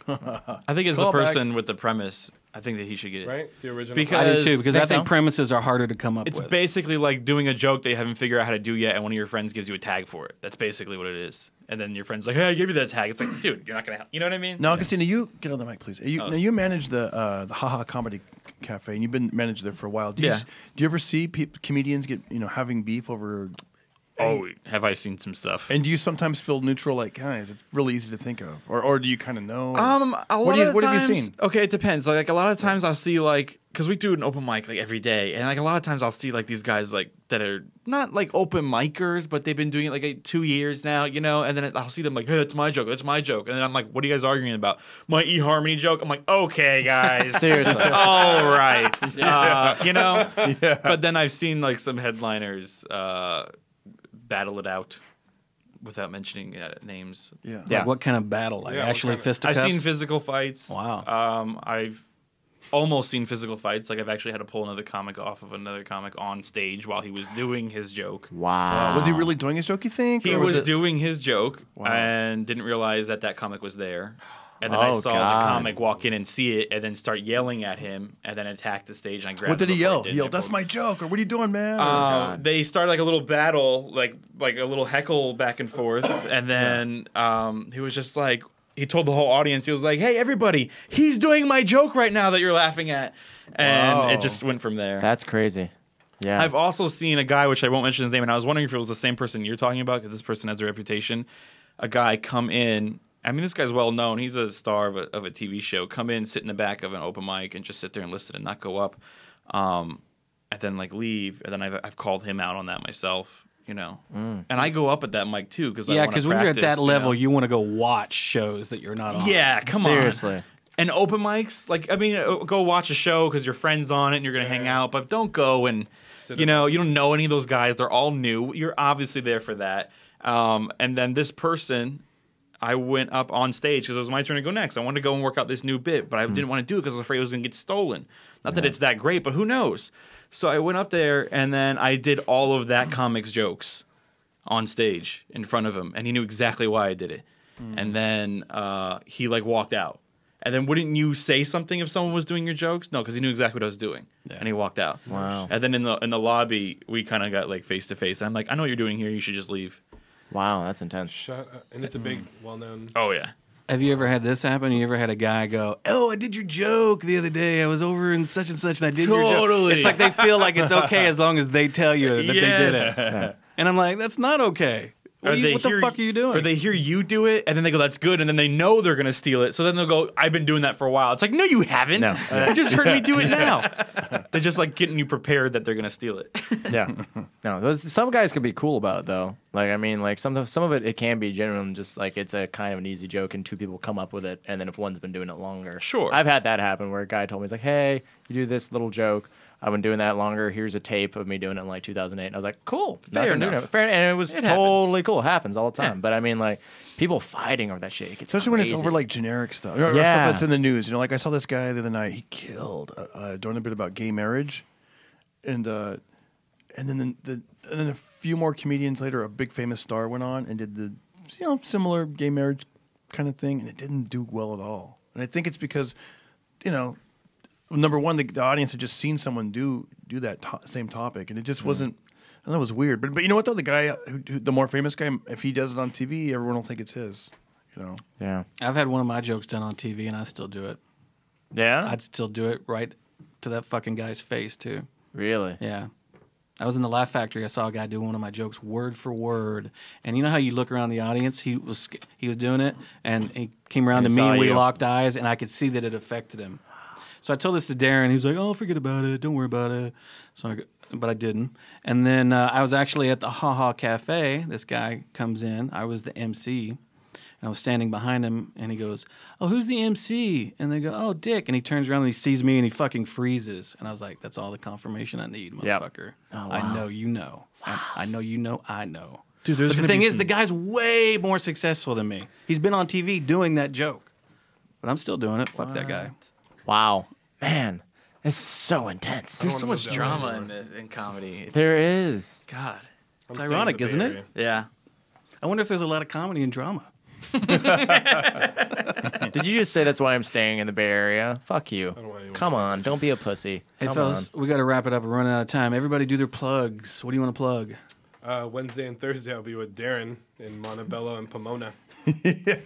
I think it's the Call back. person with the premise. I think that he should get it. Right? The original. Because- I do too, because I Think think so? premises are harder to come up It's with. basically like doing a joke that you haven't figured out how to do yet, and one of your friends gives you a tag for it. That's basically what it is. And then your friend's like, "Hey, I gave you that tag." It's like, dude, you're not gonna help. You know what I mean? Now, Agostino, you get on the mic, please. Now you manage the Haha Comedy Cafe, and you've been managed there for a while. Do you ever see comedians get having beef over? Oh, have I seen some stuff? And do you sometimes feel neutral, like, guys, it's really easy to think of, or do you kind of know? A lot What do you- of what have you times- seen? Okay, it depends. Like a lot of times I'll see because we do an open mic like every day, and like a lot of times I'll see like these guys like that are not like open micers, but they've been doing it like 2 years now, and then I'll see them like, hey, that's my joke, and then I'm like, what are you guys arguing about? My eHarmony joke. I'm like, okay, guys, Seriously. all right, Yeah. But then I've seen like some headliners battle it out without mentioning names. Yeah. Like, what kind of battle? Like Yeah, what actually kind of- fisticuffs? I've seen physical fights. Wow. almost seen physical fights. Like I've actually had to pull another comic off of another comic on stage while he was doing his joke. Wow. Was he really doing his joke, you think? He or was it... doing his joke and didn't realize that comic was there. And then I saw the comic walk in and see it and then start yelling at him and then attack the stage. And I grabbed What did he yell? He yelled, "That's "That's my joke," or "What are you doing, man?" They started like a little battle, like a little heckle back and forth. And then he was just like, he told the whole audience, he was like, "Hey, everybody, he's doing my joke right now that you're laughing at." And it just went from there. That's crazy. Yeah. I've also seen a guy, which I won't mention his name, and I was wondering if it was the same person you're talking about because this person has a reputation. A guy come in. I mean, this guy's well known. He's a star of a TV show. Come in, sit in the back of an open mic, and just sit there and listen and not go up, and then like leave. And then I've called him out on that myself, you know. And I go up at that mic too because when you're at that level, you want to go watch shows that you're not on. Yeah, come on. Seriously. And open mics, like I mean, go watch a show because your friend's on it and you're gonna hang out, but don't go and you don't know any of those guys. They're all new. You're obviously there for that. And then this person. I went up on stage because it was my turn to go next. I wanted to go and work out this new bit, but I didn't want to do it because I was afraid it was going to get stolen. Not that it's that great, but who knows? So I went up there, and then I did all of that comic's jokes on stage in front of him, and he knew exactly why I did it. And then he, like, walked out. And then wouldn't you say something if someone was doing your jokes? No, because he knew exactly what I was doing, and he walked out. Wow. And then in the lobby, we kind of got, like, face-to-face. I'm like, I know what you're doing here. You should just leave. Wow, that's intense. And it's a big, well-known... Oh, yeah. Have you ever had this happen? You ever had a guy go, "Oh, I did your joke the other day. I was over in such and such, and I did your joke." It's like they feel like it's okay as long as they tell you that they did it. And I'm like, that's not okay. What the fuck are you doing? Or they hear you do it, and then they go, "That's good," and then they know they're going to steal it. So then they'll go, "I've been doing that for a while." It's like, no, you haven't. No. You just heard me do it now. They're just like getting you prepared that they're going to steal it. Yeah. No, some guys can be cool about it though. Like I mean, like some of it can be genuine, just like it's a kind of an easy joke, and two people come up with it, and then if one's been doing it longer, sure. I've had that happen where a guy told me, he's like, "Hey, you do this little joke. I've been doing that longer. Here's a tape of me doing it in like 2008." And I was like, "Cool, fair enough." Fair, and it was totally cool. It happens all the time. Yeah. But I mean, like people fighting over that shit, especially when it's over like generic stuff, or stuff that's in the news. You know, like I saw this guy the other night. He killed doing a bit about gay marriage, and then a few more comedians later, a big famous star went on and did the similar gay marriage kind of thing, and it didn't do well at all. And I think it's because number one, the audience had just seen someone do that same topic, and it just wasn't. I know it was weird, but you know what though? The guy, the more famous guy, if he does it on TV, everyone will think it's his. Yeah. I've had one of my jokes done on TV, and I still do it. Yeah. I'd still do it right to that fucking guy's face too. Really? Yeah. I was in the Laugh Factory. I saw a guy do one of my jokes word for word, and you know how you look around the audience? He was doing it, and he came around to me, and we locked eyes, and I could see that it affected him. So I told this to Darren. He was like, "Oh, forget about it. Don't worry about it." But I didn't. And then I was actually at the Ha Ha Cafe. This guy comes in. I was the MC. And I was standing behind him, and he goes, "Oh, who's the MC?" And they go, "Oh, Dick." And he turns around and he sees me, and he fucking freezes. And I was like, that's all the confirmation I need, motherfucker. Yep. Oh, wow. I know you know. I know you know I know. Dude, but the thing is, the guy's way more successful than me. He's been on TV doing that joke. But I'm still doing it. Fuck that guy. Wow. Man, this is so intense. There's so much drama in comedy. There is. God. It's ironic, isn't it? Yeah. I wonder if there's a lot of comedy and drama. Did you just say that's why I'm staying in the Bay Area? Fuck you. Come on, don't be a pussy. Hey, fellas, we got to wrap it up. We're running out of time. Everybody do their plugs. What do you want to plug? Wednesday and Thursday I'll be with Darren in Montebello and Pomona. Yeah.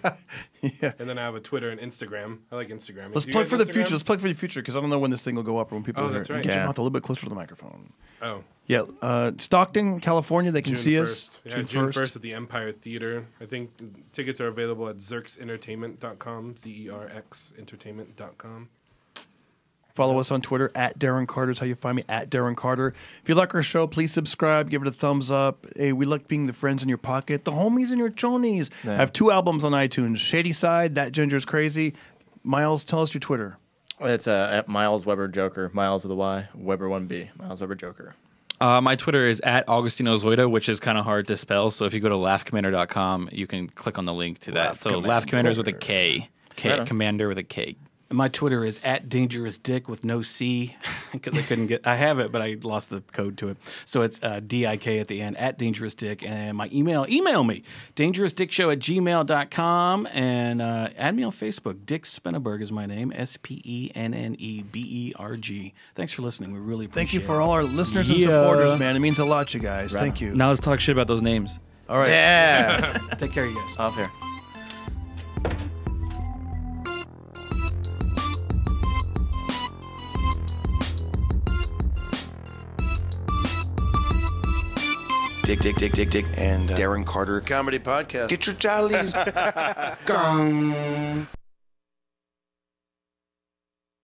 And then I have a Twitter and Instagram. I like Instagram. Let's plug for the future. Let's plug for the future because I don't know when this thing will go up or when people are that's right. Get your mouth a little bit closer to the microphone. Oh. Yeah. Stockton, California. They can see 1st. us. Yeah, June 1st at the Empire Theater. I think tickets are available at zerxentertainment.com. ZERX-entertainment.com. Follow us on Twitter at Darren Carter is how you find me, at Darren Carter. If you like our show, please subscribe, give it a thumbs up. Hey, we like being the friends in your pocket, the homies in your chonies. Yeah. I have 2 albums on iTunes, Shady Side, That Ginger's Crazy. Myles, tell us your Twitter. It's at Myles Weber Joker, Myles with a Y, Weber 1B, Myles Weber Joker. My Twitter is at Agostino Zoida, which is kind of hard to spell. So if you go to laughcommander.com, you can click on the link to that. So Laugh Commander is with a K. Commander with a K. And my Twitter is @DangerousDick with no C because I have it, but I lost the code to it. So it's DIK at the end, @DangerousDick. And my email me, dangerousdickshow@gmail.com. And add me on Facebook. Dick Spenneberg is my name, SPENNEBERG. Thanks for listening. We really appreciate it. Thank you for all our listeners and supporters, man. It means a lot, you guys. Right. Thank you. Now let's talk shit about those names. All right. Yeah. Take care, you guys. Off here. Dick, and Darren Carter Comedy Podcast. Get your jollies. Gong.